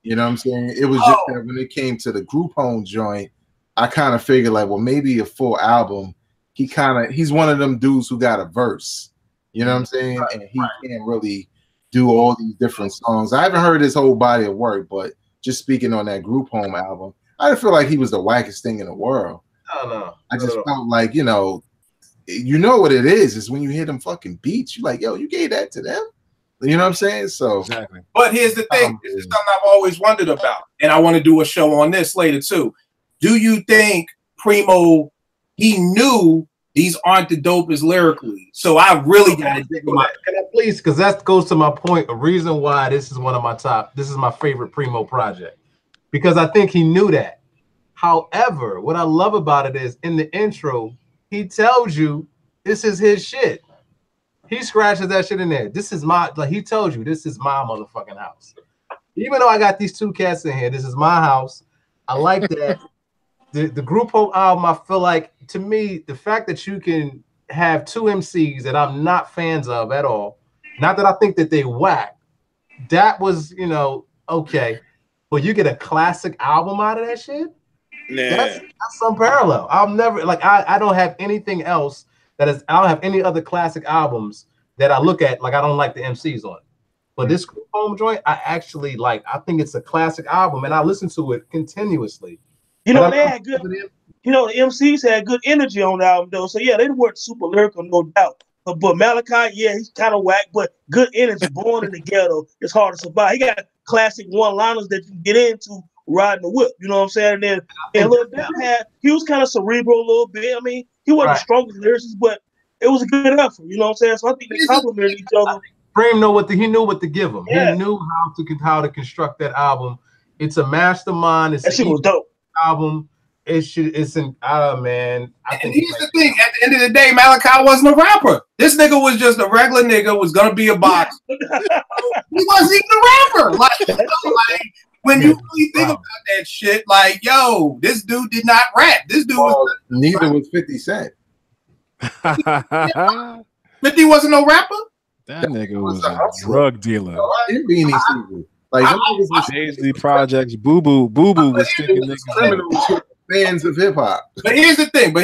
You know what I'm saying? It was just that when it came to the group home joint, I kind of figured like, well, maybe a full album. He's one of them dudes who got a verse. You know what I'm saying? And he can't really do all these different songs. I haven't heard his whole body of work, but just speaking on that group home album, I didn't feel like he was the wackest thing in the world. No. I just felt like, you know what it is when you hear them fucking beats, you're like, yo, you gave that to them? You know what I'm saying? So exactly. But here's the thing. This is something I've always wondered about, and I want to do a show on this later too. Do you think Primo, he knew these aren't the dopest lyrically? So I really got to dig him out. Can I please? Because that goes to my point. A reason why this is this is my favorite Primo project, because I think he knew that. However, what I love about it is in the intro, he tells you this is his shit. He scratches that shit in there. This is he tells you this is my motherfucking house. Even though I got these two cats in here, this is my house. I like that. The group home album, I feel like, to me, the fact that you can have two MCs that I'm not fans of at all, not that I think that they whack, that was, okay. But you get a classic album out of that shit? Nah. That's some parallel. I'll never, I don't have anything else I don't have any other classic albums that I look at, I don't like the MCs on it. But this group home joint, I actually like. I think it's a classic album, and I listen to it continuously. They had good. The MCs had good energy on the album though. So yeah, they weren't super lyrical, no doubt. But Malachi, yeah, he's kind of whack, but good energy. Born in the ghetto, it's hard to survive. He got classic one-liners that you can get into riding the whip. You know what I'm saying? And then Lil Dap he was kind of cerebral a little bit. I mean, he wasn't the strongest lyricist, but it was a good effort. You know what I'm saying? So I think they complimented each other. Primo he knew what to give him. Yeah. He knew how to construct that album. It's a mastermind. That shit was dope. Album. It's man. I think here's the thing. At the end of the day, Malachi wasn't a rapper. This nigga was just a regular nigga. Was gonna be a boxer. He wasn't even a rapper. When you really think about that shit, this dude did not rap. This dude was neither was 50 Cent. 50 wasn't no rapper. That nigga was a drug dealer. Paisley Projects, Boo Boo was sticking niggas. Fans of hip hop. But here's the thing,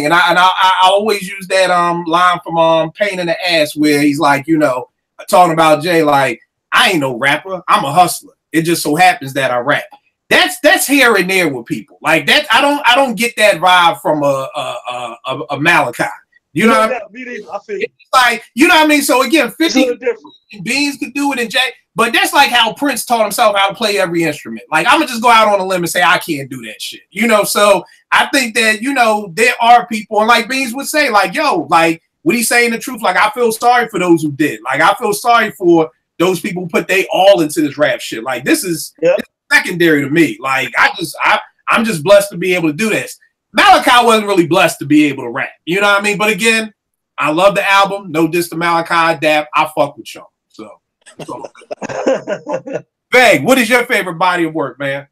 and I always use that line from Pain in the Ass where he's like, talking about Jay, like, I ain't no rapper, I'm a hustler. It just so happens that I rap. That's here and there with people. Like that, I don't get that vibe from a Malachi. You know what I mean? I feel it's like, you know what I mean? So again, 50 Beans could do it and Jay, but that's like how Prince taught himself how to play every instrument. Like, I'm gonna just go out on a limb and say I can't do that shit. So I think that, there are people, and like Beans would say, like, yo, like, what he's saying the truth, like, I feel sorry for those who did. Like, I feel sorry for those people who put they all into this rap shit. Like, this is secondary to me. Like, I'm just blessed to be able to do this. Malachi wasn't really blessed to be able to rap. You know what I mean? But again, I love the album. No diss to Malachi Dap. I fuck with y'all. So. Veg, what is your favorite body of work, man?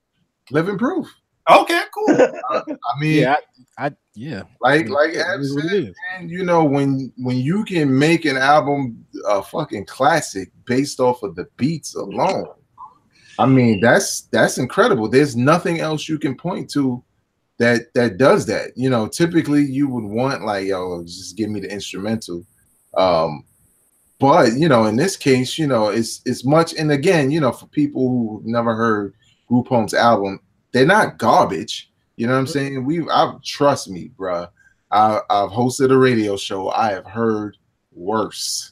Living Proof. Okay, cool. I mean, yeah. Like Ab said, man, you know, when you can make an album a fucking classic based off of the beats alone, I mean, that's incredible. There's nothing else you can point to that does that. You know, typically you would want like, yo, just give me the instrumental. But you know, in this case, you know, it's much. And again, you know, for people who never heard Group Home's album, they're not garbage. You know what I'm saying? Trust me, bro. I've hosted a radio show. I have heard worse.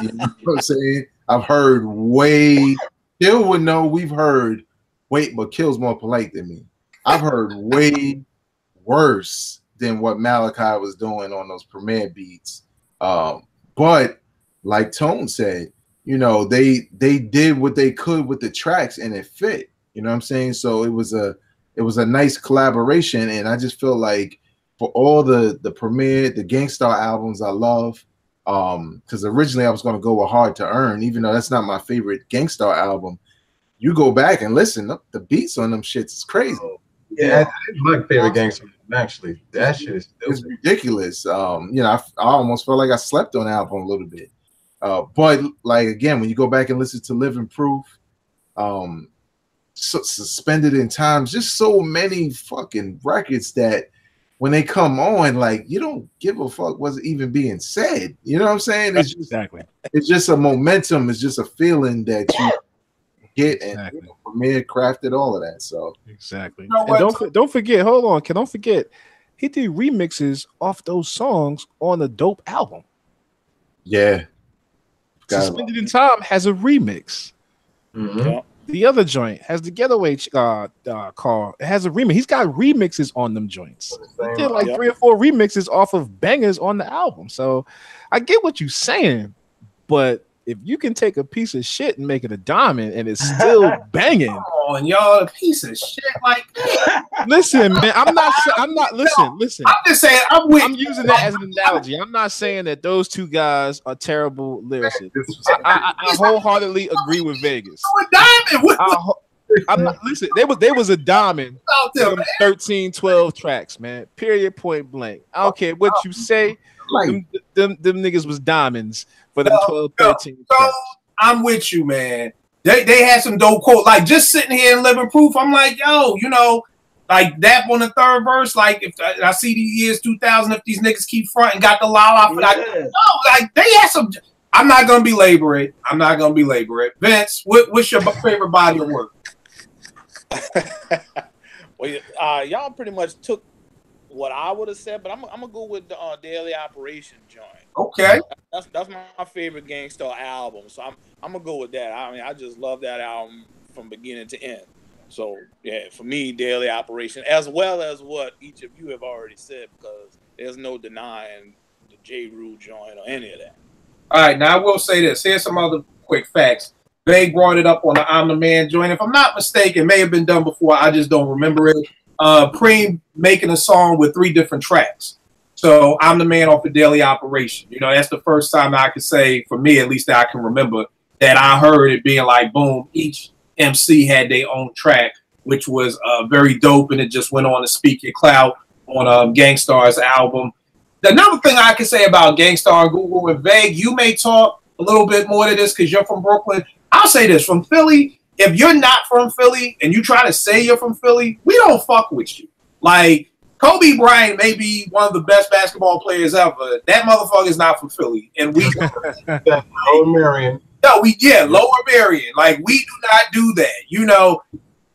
You know what I'm saying? I've heard way. Kill would know we've heard. Wait, but Kill's more polite than me. I've heard way worse than what Malachi was doing on those Premier beats. But like Tone said, you know, they did what they could with the tracks and it fit. You know what I'm saying? So it was a nice collaboration, and I just feel like for all the Premier, the Gangstar albums I love, because originally I was going to go with Hard to Earn, even though that's not my favorite Gangstar album. You go back and listen, the beats on them shits is crazy. Yeah, that's my favorite Gangstar album, actually. That shit is it's ridiculous. You know, I almost felt like I slept on the album a little bit. But like again, when you go back and listen to Living Proof, Suspended in Time, just so many fucking records that when they come on, like you don't give a fuck what's even being said. You know what I'm saying? It's just, exactly. It's just a momentum. It's just a feeling that you get, and exactly. You know, Premier crafted all of that. So exactly. You know and don't forget. Hold on, don't forget. He did remixes off those songs on a dope album. Yeah. Suspended in Time has a remix. Mm-hmm. Yeah. The other joint has the Getaway car. It has a remix. He's got remixes on them joints. He did like 3 or 4 remixes off of bangers on the album. So I get what you're saying, but if you can take a piece of shit and make it a diamond and it's still banging, come on, y'all, a piece of shit like that. Listen, man, I'm not. Listen. I'm just saying, I'm using that as an analogy. I'm not saying that those two guys are terrible lyricists. I wholeheartedly agree with Vegas. I'm not, listen, they was a diamond. 13, 12 tracks, man. Period. Point blank. I don't care what you say. Them niggas was diamonds for them 12, 13 tracks. I'm with you, man. They had some dope quotes. Like just sitting here and Living Proof, I'm like, yo, you know, like that on the third verse. Like if I see the years 2000, if these niggas keep fronting, got the la like they had some. I'm not gonna belabor it. Vince, what's your favorite body of work? Well, y'all pretty much took what I would have said, but I'm gonna go with the Daily Operation joint. Okay, that's my favorite Gangstar album, so I'm gonna go with that. I mean, I just love that album from beginning to end. So yeah, for me, Daily Operation, as well as what each of you have already said, because there's no denying the J. Rule joint or any of that. All right, now I will say this. Here's some other quick facts. They brought it up on the I'm the Man joint. If I'm not mistaken, it may have been done before. I just don't remember it. Primo making a song with 3 different tracks. So I'm the Man off the Daily Operation. You know, that's the first time I could say, for me at least, that I can remember that I heard it being like, boom, each MC had their own track, which was very dope, and it just went on to Speak Your Clout on Gangstar's album. Another thing I can say about Gangstar and Google and Vague, you may talk a little bit more to this because you're from Brooklyn. I'll say this, from Philly, if you're not from Philly and you try to say you're from Philly, we don't fuck with you. Like, Kobe Bryant may be one of the best basketball players ever. That motherfucker is not from Philly. And we Lower Marion. No, Lower Marion. Like, we do not do that. You know,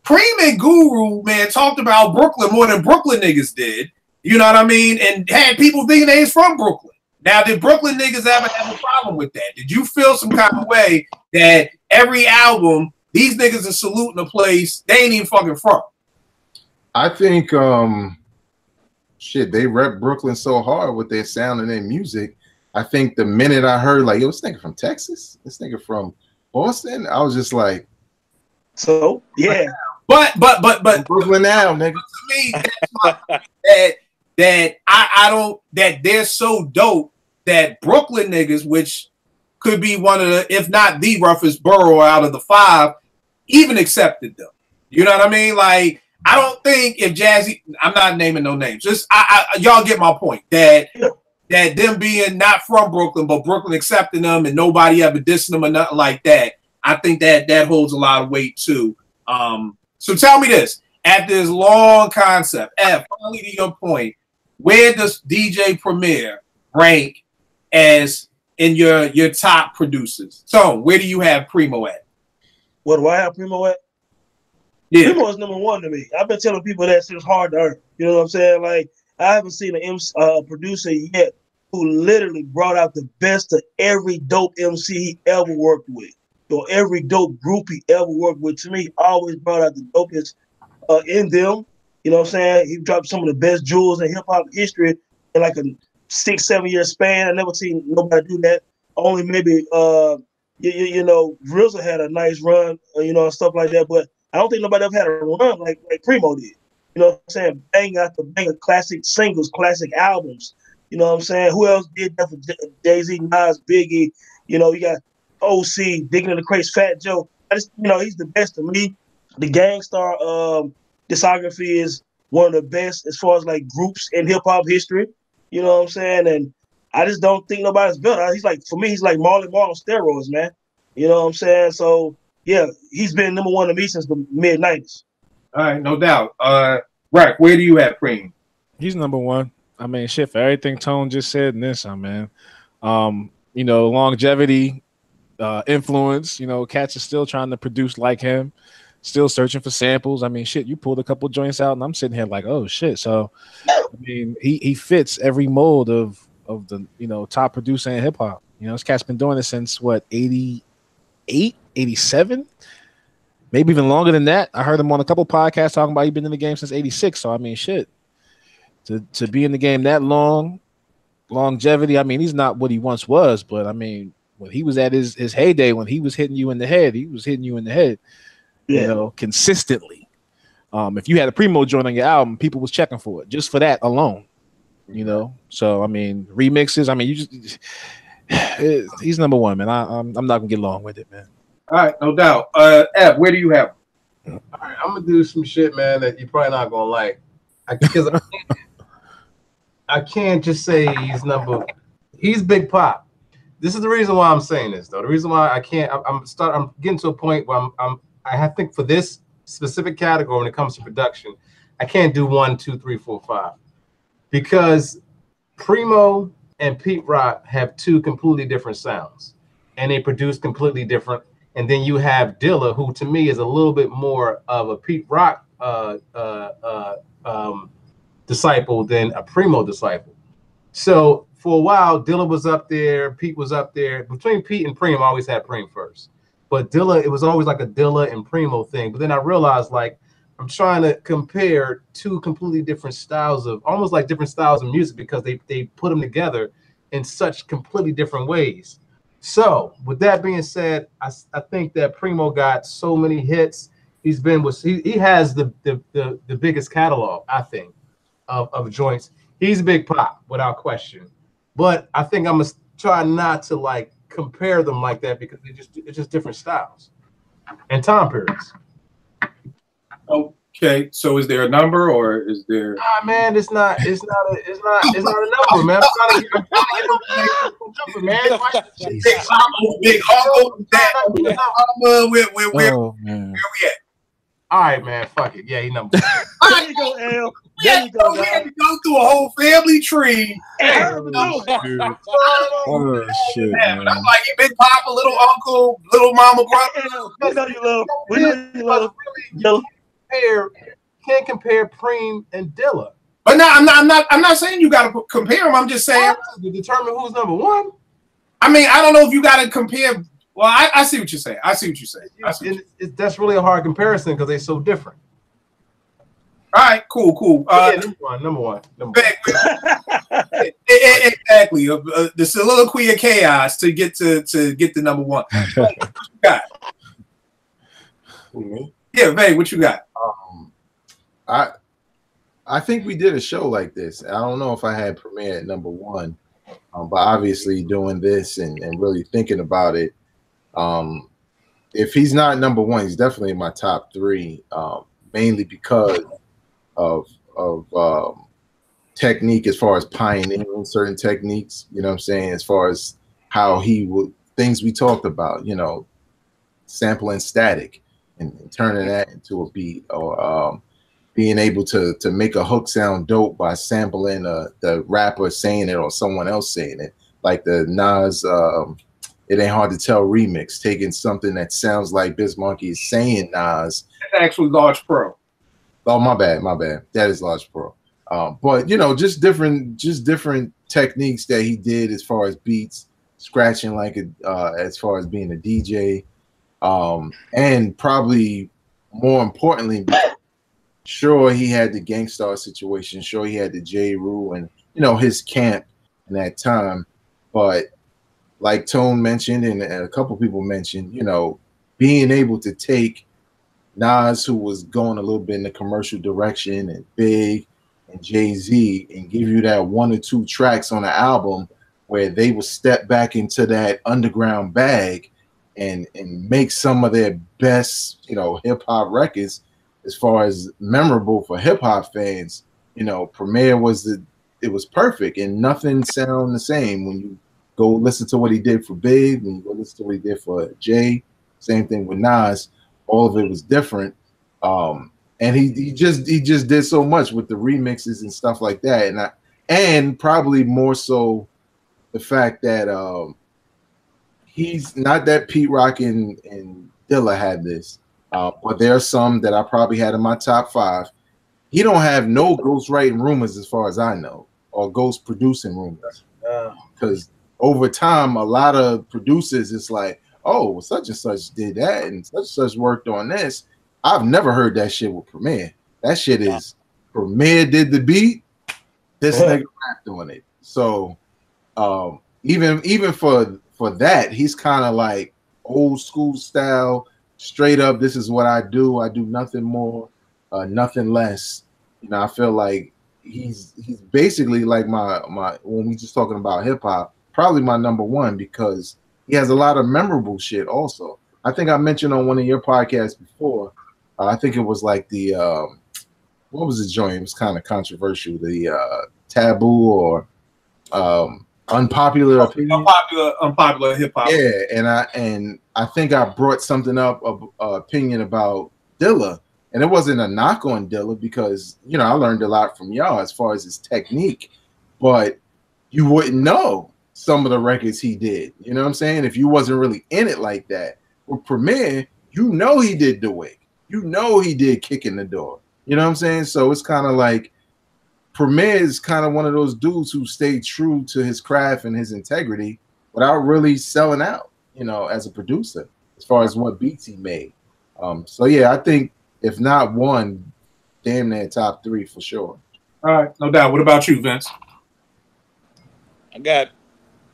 Primo and Guru, man, talked about Brooklyn more than Brooklyn niggas did. You know what I mean? And had people thinking they was from Brooklyn. Now, did Brooklyn niggas ever have a problem with that? Did you feel some kind of way that every album, these niggas are saluting a place they ain't even fucking from? I think, they rep Brooklyn so hard with their sound and their music. I think the minute I heard, like, yo, this nigga from Texas, this nigga from Boston, I was just like, so, yeah. But Brooklyn now, nigga. To me, that's that I don't, that they're so dope that Brooklyn niggas, which could be one of the, if not the roughest borough out of the 5, even accepted them. You know what I mean? Like, I don't think if Jazzy, I'm not naming no names. Just y'all get my point. That them being not from Brooklyn, but Brooklyn accepting them and nobody ever dissing them or nothing like that. I think that holds a lot of weight too. So tell me this: after this long concept, finally to your point, where does DJ Premier rank as in your top producers? So where do you have Primo at? What do I have Primo at? Yeah. Primo is number 1 to me. I've been telling people that shit's hard to earn. You know what I'm saying? Like, I haven't seen a producer yet who literally brought out the best of every dope MC he ever worked with. Or every dope group he ever worked with. To me, always brought out the dopest in them. You know what I'm saying? He dropped some of the best jewels in hip-hop history in like a 6-7 year span. I never seen nobody do that. Only maybe, you know, RZA had a nice run, you know, and stuff like that. But I don't think nobody ever had a run like Primo did. You know what I'm saying? Bang after bang of classic singles, classic albums. You know what I'm saying? Who else did that for Jay-Z, Nas, Biggie? You know, you got OC, Digging in the Crates, Fat Joe. You know, he's the best to me. The Gangstar discography is one of the best as far as like groups in hip-hop history. You know what I'm saying? And I just don't think nobody's better. He's like, for me, he's like Marley Marl on steroids, man. You know what I'm saying? So, yeah, he's been number 1 to me since the mid-90s. All right, no doubt. Rack, where do you have Preem? He's number 1. I mean, shit, for everything Tone just said in this, man. You know, longevity, influence, you know, cats are still trying to produce like him, still searching for samples. I mean, shit, you pulled a couple joints out and I'm sitting here like, oh shit. So I mean, he fits every mold of the, you know, top producer in hip hop. You know, this cat's been doing this since what, 88, 87? Maybe even longer than that. I heard him on a couple podcasts talking about he's been in the game since 86. So I mean, shit. To be in the game that long, longevity, I mean, he's not what he once was, but I mean, when he was at his heyday, when he was hitting you in the head, he was hitting you in the head, you know, consistently. If you had a Primo joint on your album, people was checking for it just for that alone, you know. So I mean, remixes. I mean, you just he's number 1, man. I'm not gonna get along with it, man. All right, no doubt. Ev, where do you have him? All right, I'm gonna do some shit, man, that you're probably not gonna like, because I can't just say he's Big Pop. This is the reason why I'm saying this, though. The reason why I can't, I'm getting to a point where I think for this specific category when it comes to production, I can't do 1, 2, 3, 4, 5, because Primo and Pete Rock have 2 completely different sounds, and they produce completely different. And then you have Dilla, who to me is a little bit more of a Pete Rock disciple than a Primo disciple. So for a while, Dilla was up there, Pete was up there. Between Pete and Primo, I always had Primo first. But Dilla, it was always like a Dilla and Primo thing. But then I realized, like, I'm trying to compare 2 completely different styles of, almost like different styles of music, because they put them together in such completely different ways. So with that being said, I think that Primo got so many hits. He has the biggest catalog, I think, of joints. He's a Big Pop without question, but I think I'm gonna try not to like compare them like that, because it's just different styles and time periods. Okay, so is there a number, or is there? Nah, man, it's not a number, man. I'm trying to get a number, man. Big Uncle, where we at? All right, man. Fuck it. Yeah, he number 1. There you go, L. There you go, we had to go through a whole family tree. Oh, shit, man. I'm like, Big Papa, little uncle, little mama, brother. We know you love. We know you love. Can't compare Preem and Dilla. But no, I'm not saying you got to compare them. I'm just saying to determine who's number 1. I mean, I don't know if you got to compare. Well, I see what you're saying. That's really a hard comparison because they're so different. All right, cool. Number one. Exactly. The soliloquy of chaos to get to number 1. What you got? Yeah, Vay, what you got? I think we did a show like this. I don't know if I had Premier at number 1, But obviously doing this and really thinking about it, if he's not number one, he's definitely in my top three, mainly because of technique, as far as pioneering certain techniques, you know what I'm saying, as far as how he would, things we talked about, you know, sampling static and turning that into a beat, or being able to make a hook sound dope by sampling the rapper saying it or someone else saying it, like the Nas It Ain't Hard to Tell remix, taking something that sounds like Biz Markie is saying Nas. That's actually Large Pro. Oh, my bad. That is Large Pro. But you know, just different techniques that he did as far as beats, scratching like as far as being a DJ, and probably more importantly, sure he had the Gangstar situation, sure he had the J. Rule and you know his camp in that time, but like Tone mentioned and a couple people mentioned, you know, being able to take Nas, who was going a little bit in the commercial direction, and Big and Jay-Z, and give you that 1 or 2 tracks on the album where they will step back into that underground bag and make some of their best, you know, hip hop records as far as memorable for hip hop fans. You know, Premier it was perfect, and nothing sound the same when you go listen to what he did for Big, when you go listen to what he did for Jay. Same thing with Nas. All of it was different. And he just did so much with the remixes and stuff like that. And probably more so the fact that he's not that Pete Rock and Dilla had this. But there are some that I probably had in my top 5. He don't have no ghost writing rumors as far as I know, or ghost producing rumors. Because over time, a lot of producers, it's like, oh, such and such did that and such worked on this. I've never heard that shit with Premier. That shit is Premier did the beat, this nigga rapped on it. So even for that, he's kind of like old school style, straight up. This is what I do. I do nothing more, nothing less. You know, I feel like he's basically like my when we just talking about hip hop, probably my number one, because he has a lot of memorable shit also. I think I mentioned on one of your podcasts before, I think it was like the, what was the joint? It was kind of controversial. The Taboo or Unpopular Opinion. Unpopular hip hop. Yeah, and I think I brought something up of opinion about Dilla. And it wasn't a knock on Dilla because, you know, I learned a lot from y'all as far as his technique. But you wouldn't know some of the records he did. You know what I'm saying? If you wasn't really in it like that. With Premier, you know he did The Wake. You know he did Kick in the Door. You know what I'm saying? So it's kind of like Premier is kind of one of those dudes who stayed true to his craft and his integrity without really selling out, you know, as a producer, as far as what beats he made. So yeah, I think if not one, damn near top 3 for sure. All right, no doubt. What about you, Vince? I got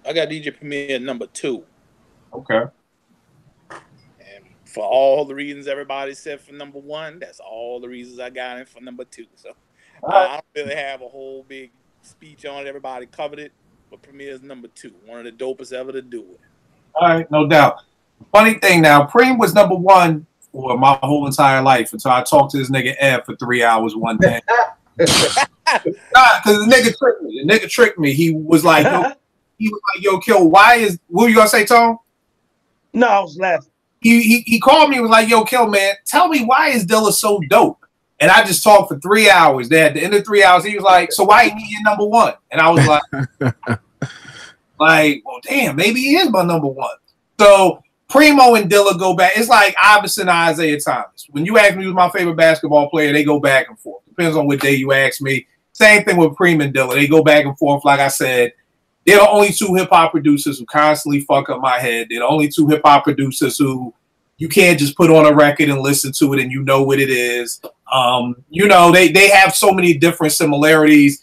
DJ Premier at number 2. Okay. And for all the reasons everybody said for number 1, that's all the reasons I got him for number 2. So I don't really have a whole big speech on it. Everybody covered it, but Premier is number 2, one of the dopest ever to do it. All right, no doubt. Funny thing now, Preem was number 1 for my whole entire life until I talked to this nigga Ed for 3 hours one day. Because the nigga tricked me. The nigga tricked me. He was like, yo, Kill, why is, what were you gonna say, Tom? No, I was laughing. He called me and was like, yo, Kill, man, tell me why is Dilla so dope? And I just talked for 3 hours. Then at the end of 3 hours, he was like, so why ain't he your number 1? And I was like, well, damn, maybe he is my number 1. So Primo and Dilla go back. It's like Iverson and Isaiah Thomas. When you ask me who's my favorite basketball player, they go back and forth. Depends on what day you ask me. Same thing with Primo and Dilla. They go back and forth. Like I said, they're the only 2 hip-hop producers who constantly fuck up my head. They're the only 2 hip-hop producers who you can't just put on a record and listen to it and you know what it is. You know, they have so many different similarities.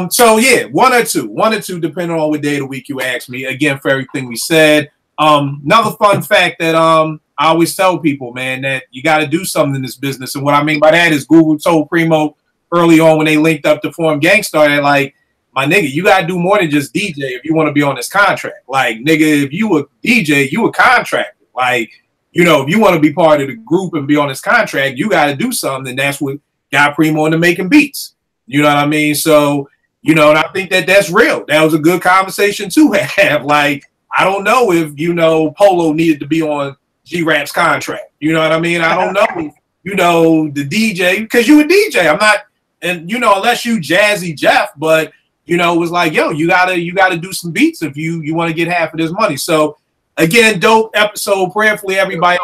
So, yeah, 1 or 2, depending on what day of the week you ask me. Again, for everything we said. Another fun fact that I always tell people, man, that you got to do something in this business. And what I mean by that is Google told Primo early on when they linked up to form Gangstar that, like, my nigga, you gotta do more than just DJ if you want to be on this contract. Like, nigga, if you a DJ, you a contractor. Like, you know, if you want to be part of the group and be on this contract, you got to do something. And that's what got Primo into making beats. You know what I mean? So, you know, and I think that that's real. That was a good conversation to have. Like, I don't know if, you know, Polo needed to be on G-Rap's contract. You know what I mean? I don't know, you know, the DJ, because you a DJ. I'm not, and, you know, unless you Jazzy Jeff, but, you know, it was like, yo, you gotta do some beats if you want to get half of this money. So, again, dope episode. Prayerfully, everybody.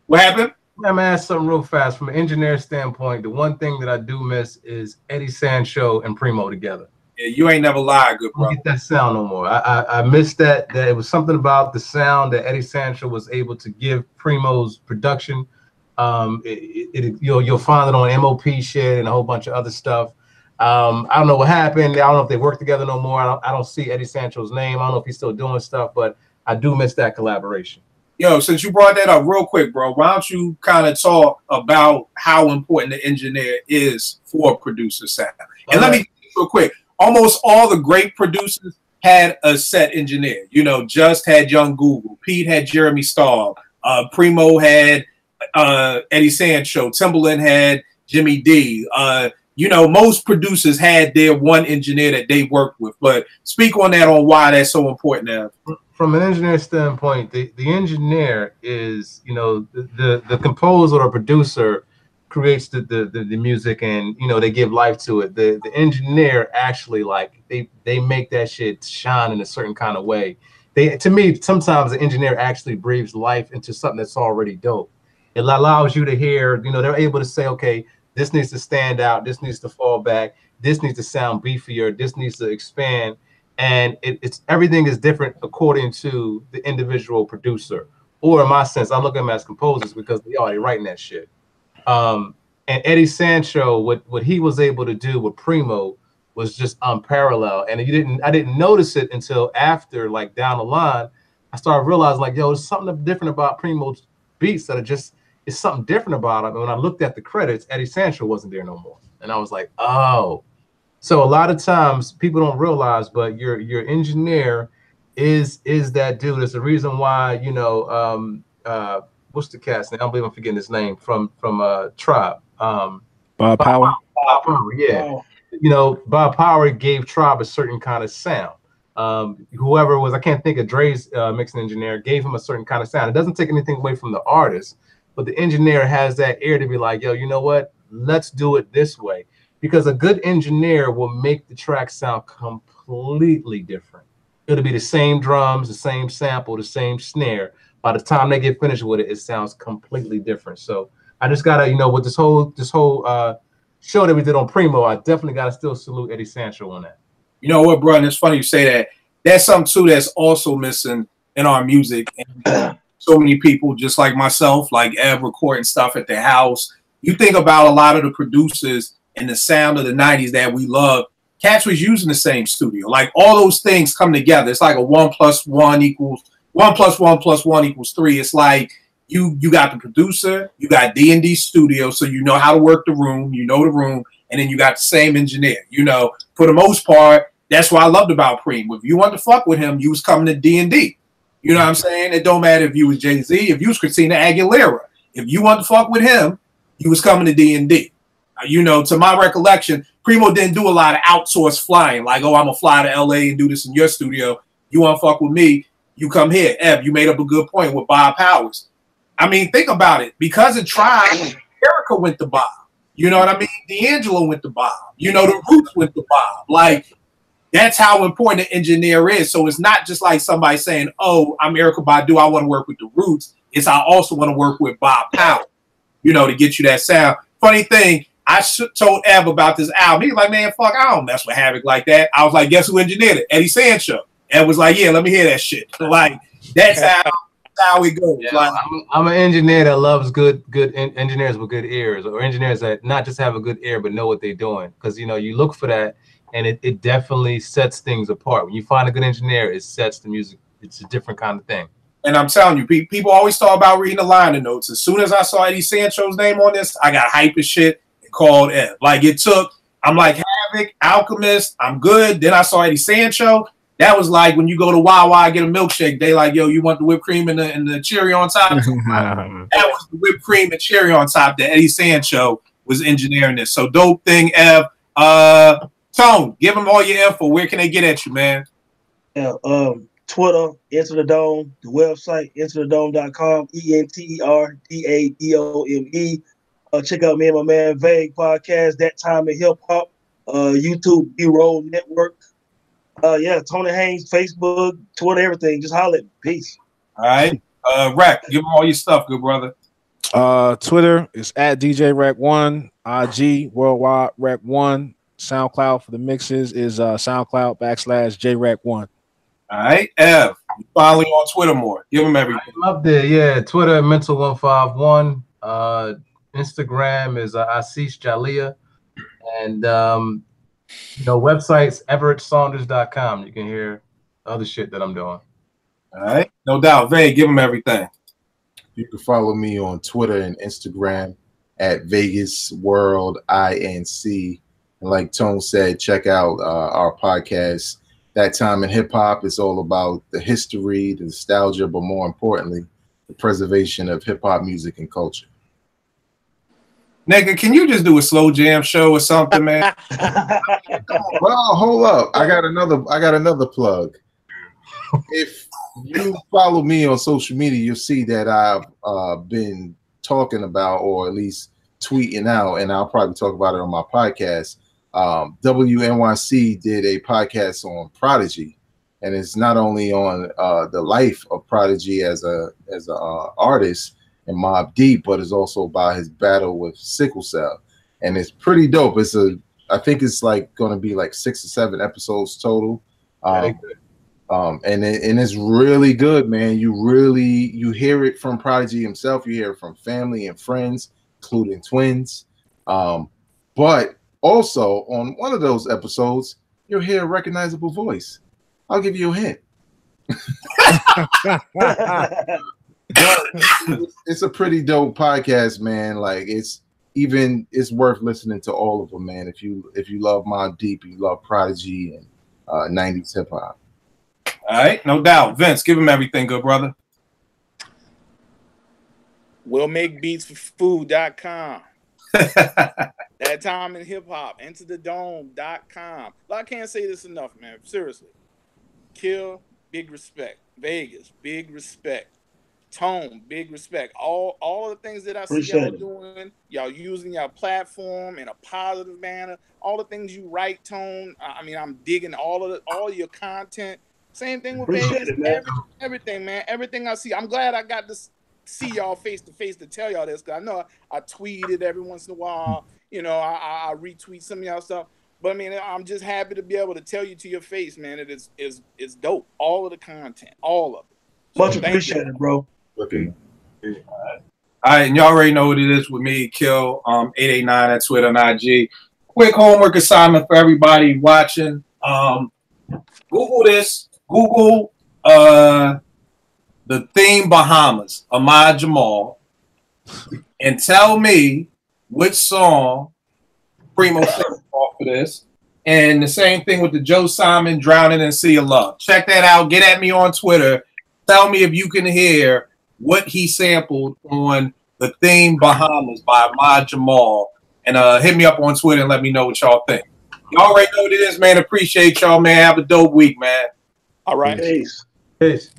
What happened? I'm gonna ask something real fast. From an engineer standpoint, the one thing that I do miss is Eddie Sancho and Primo together. Yeah, you ain't never lied, good bro. I don't get that sound no more. I miss that. That it was something about the sound that Eddie Sancho was able to give Primo's production. You'll find it on MOP shit and a whole bunch of other stuff. I don't know what happened. I don't know if they work together no more. I don't see Eddie Sancho's name. I don't know if he's still doing stuff, but I do miss that collaboration. Yo, since you brought that up real quick, bro, why don't you kind of talk about how important the engineer is for a producer sound? And let me real quick. Almost all the great producers had a set engineer. You know, Just had Young Google. Pete had Jeremy Stahl. Primo had Eddie Sancho. Timbaland had Jimmy D. You know, most producers had their one engineer that they worked with. But speak on that, on why that's so important now. From an engineer standpoint, the engineer is, you know, the composer or producer creates the music, and, you know, they give life to it. The engineer actually, like, they make that shit shine in a certain kind of way. To me, sometimes the engineer actually breathes life into something that's already dope. It allows you to hear, you know, they're able to say, okay, this needs to stand out, this needs to fall back, this needs to sound beefier, this needs to expand. And it's everything is different according to the individual producer. Or in my sense, I look at them as composers because they already writing that shit. And Eddie Sancho, what he was able to do with Primo was just unparalleled. And I didn't notice it until after, like, down the line, I started realizing, like, yo, there's something different about Primo's beats that are just, it's something different about him. And when I looked at the credits, Eddie Sancho wasn't there no more. And I was like, oh. So a lot of times people don't realize, but your engineer is that dude. It's the reason why, you know, what's the cast name? I don't believe I'm forgetting his name from Tribe. Bob Power. Bob Power, yeah. Oh. You know, Bob Power gave Tribe a certain kind of sound. Whoever was, I can't think of Dre's mixing engineer, gave him a certain kind of sound. It doesn't take anything away from the artist, but the engineer has that ear to be like, yo, you know what? Let's do it this way. Because a good engineer will make the track sound completely different. It'll be the same drums, the same sample, the same snare. By the time they get finished with it, it sounds completely different. So I just gotta, you know, with this whole show that we did on Primo, I definitely gotta still salute Eddie Sancho on that. You know what, bro? And it's funny you say that. That's something too that's also missing in our music. And so many people, just like myself, like Ev, recording stuff at their house. You think about a lot of the producers and the sound of the 90s that we love, cats was using the same studio. Like, all those things come together. It's like a 1 + 1 equals 1 + 1 + 1 equals 3. It's like you got the producer, you got D&D studio, so you know how to work the room, you know the room, and then you got the same engineer. You know, for the most part, that's what I loved about Primo. If you wanted to fuck with him, you was coming to D&D. You know what I'm saying? It don't matter if you was Jay-Z, if you was Christina Aguilera. If you wanted to fuck with him, you was coming to D&D. You know, to my recollection, Primo didn't do a lot of outsourced flying. Like, oh, I'm going to fly to L.A. and do this in your studio. You want to fuck with me, you come here. Ev, you made up a good point with Bob Powers. I mean, think about it. Because of Tribe, Erica went to Bob. You know what I mean? D'Angelo went to Bob. You know, the Roots went to Bob. Like, that's how important an engineer is. So it's not just like somebody saying, oh, I'm Erykah Badu, I want to work with the Roots. It's I also want to work with Bob Powers, you know, to get you that sound. Funny thing, I told Ev about this album. He was like, man, fuck, I don't mess with Havoc like that. I was like, guess who engineered it? Eddie Sancho. Ev was like, yeah, let me hear that shit. Like, that's how it goes. Yeah, like, I'm an engineer that loves good engineers with good ears, or engineers that not just have a good ear, but know what they're doing. Because, you know, you look for that, and it definitely sets things apart. When you find a good engineer, it sets the music. It's a different kind of thing. And I'm telling you, people always talk about reading the liner notes. As soon as I saw Eddie Sancho's name on this, I got hype as shit and called Ev. Like, it took, I'm like, Havoc, Alchemist, I'm good. Then I saw Eddie Sancho. That was like when you go to Wawa get a milkshake. They like, yo, you want the whipped cream and the cherry on top? That was the whipped cream and cherry on top that Eddie Sancho was engineering this. So dope thing, Ev. Tone, give them all your info. Where can they get at you, man? Yeah, Twitter, Enter the Dome, the website, enterthedome.com, ENTERDADOME. Check out me and my man Vague podcast, That Time in Hip Hop, YouTube, B-Roll Network. Tony Haynes, Facebook, Twitter, everything. Just holler at me. Peace. All right. Rack, give them all your stuff, good brother. Twitter is at DJ Rack1, IG Worldwide Rack1. SoundCloud for the mixes is SoundCloud /JRack1. All right, Ev, you finally on Twitter more. Give them everything. I loved it. Yeah, Twitter Mental151. Instagram is Ashish Jalia, and websites everettsaunders.com. You can hear other shit that I'm doing. All right, no doubt. Vay, give them everything. You can follow me on Twitter and Instagram at Vegas World INC. And like Tone said, check out our podcast, That Time in Hip Hop. It's all about the history, the nostalgia, but more importantly, the preservation of hip hop music and culture. Nigga, can you just do a slow jam show or something, man? Well, hold up. I got another plug. If you follow me on social media, you'll see that I've been talking about, or at least tweeting out, and I'll probably talk about it on my podcast. WNYC did a podcast on Prodigy, and it's not only on the life of Prodigy as a artist and Mobb Deep, but it's also about his battle with sickle cell, and it's pretty dope. I think it's like going to be like 6 or 7 episodes total, and it's really good, man. You hear it from Prodigy himself, you hear it from family and friends, including twins, but also on one of those episodes, you'll hear a recognizable voice. I'll give you a hint. It's a pretty dope podcast, man. Like it's worth listening to all of them, man. If you love Mobb Deep, you love Prodigy and 90s hip hop. All right, no doubt. Vince, give him everything, good brother. We'll make beats for food.com. That Time in Hip Hop, enterthedome.com. Well, I can't say this enough, man. Seriously. Kill, big respect. Vegas, big respect. Tone, big respect. All of the things that I see y'all doing, y'all using your platform in a positive manner. All the things you write, Tone. I mean, I'm digging all your content. Same thing with Vegas. Everything, man. Everything I see. I'm glad I got to see y'all face to face to tell y'all this, because I know I tweeted every once in a while. I retweet some of y'all stuff. But I mean, I'm just happy to be able to tell you to your face, man. It is dope. All of the content, all of it. So much appreciated, bro. Okay. All right, and y'all already know what it is with me, Kill 889 at Twitter and IG. Quick homework assignment for everybody watching. Google this. Google the theme Bahamas, Ahmad Jamal, and tell me which song Primo sings off of this. And the same thing with the Joe Simon Drowning in Sea of Love. Check that out. Get at me on Twitter. Tell me if you can hear what he sampled on the theme Bahamas by Ahmad Jamal. And hit me up on Twitter and let me know what y'all think. Y'all already know what it is, man. Appreciate y'all, man. Have a dope week, man. All right. Peace. Peace.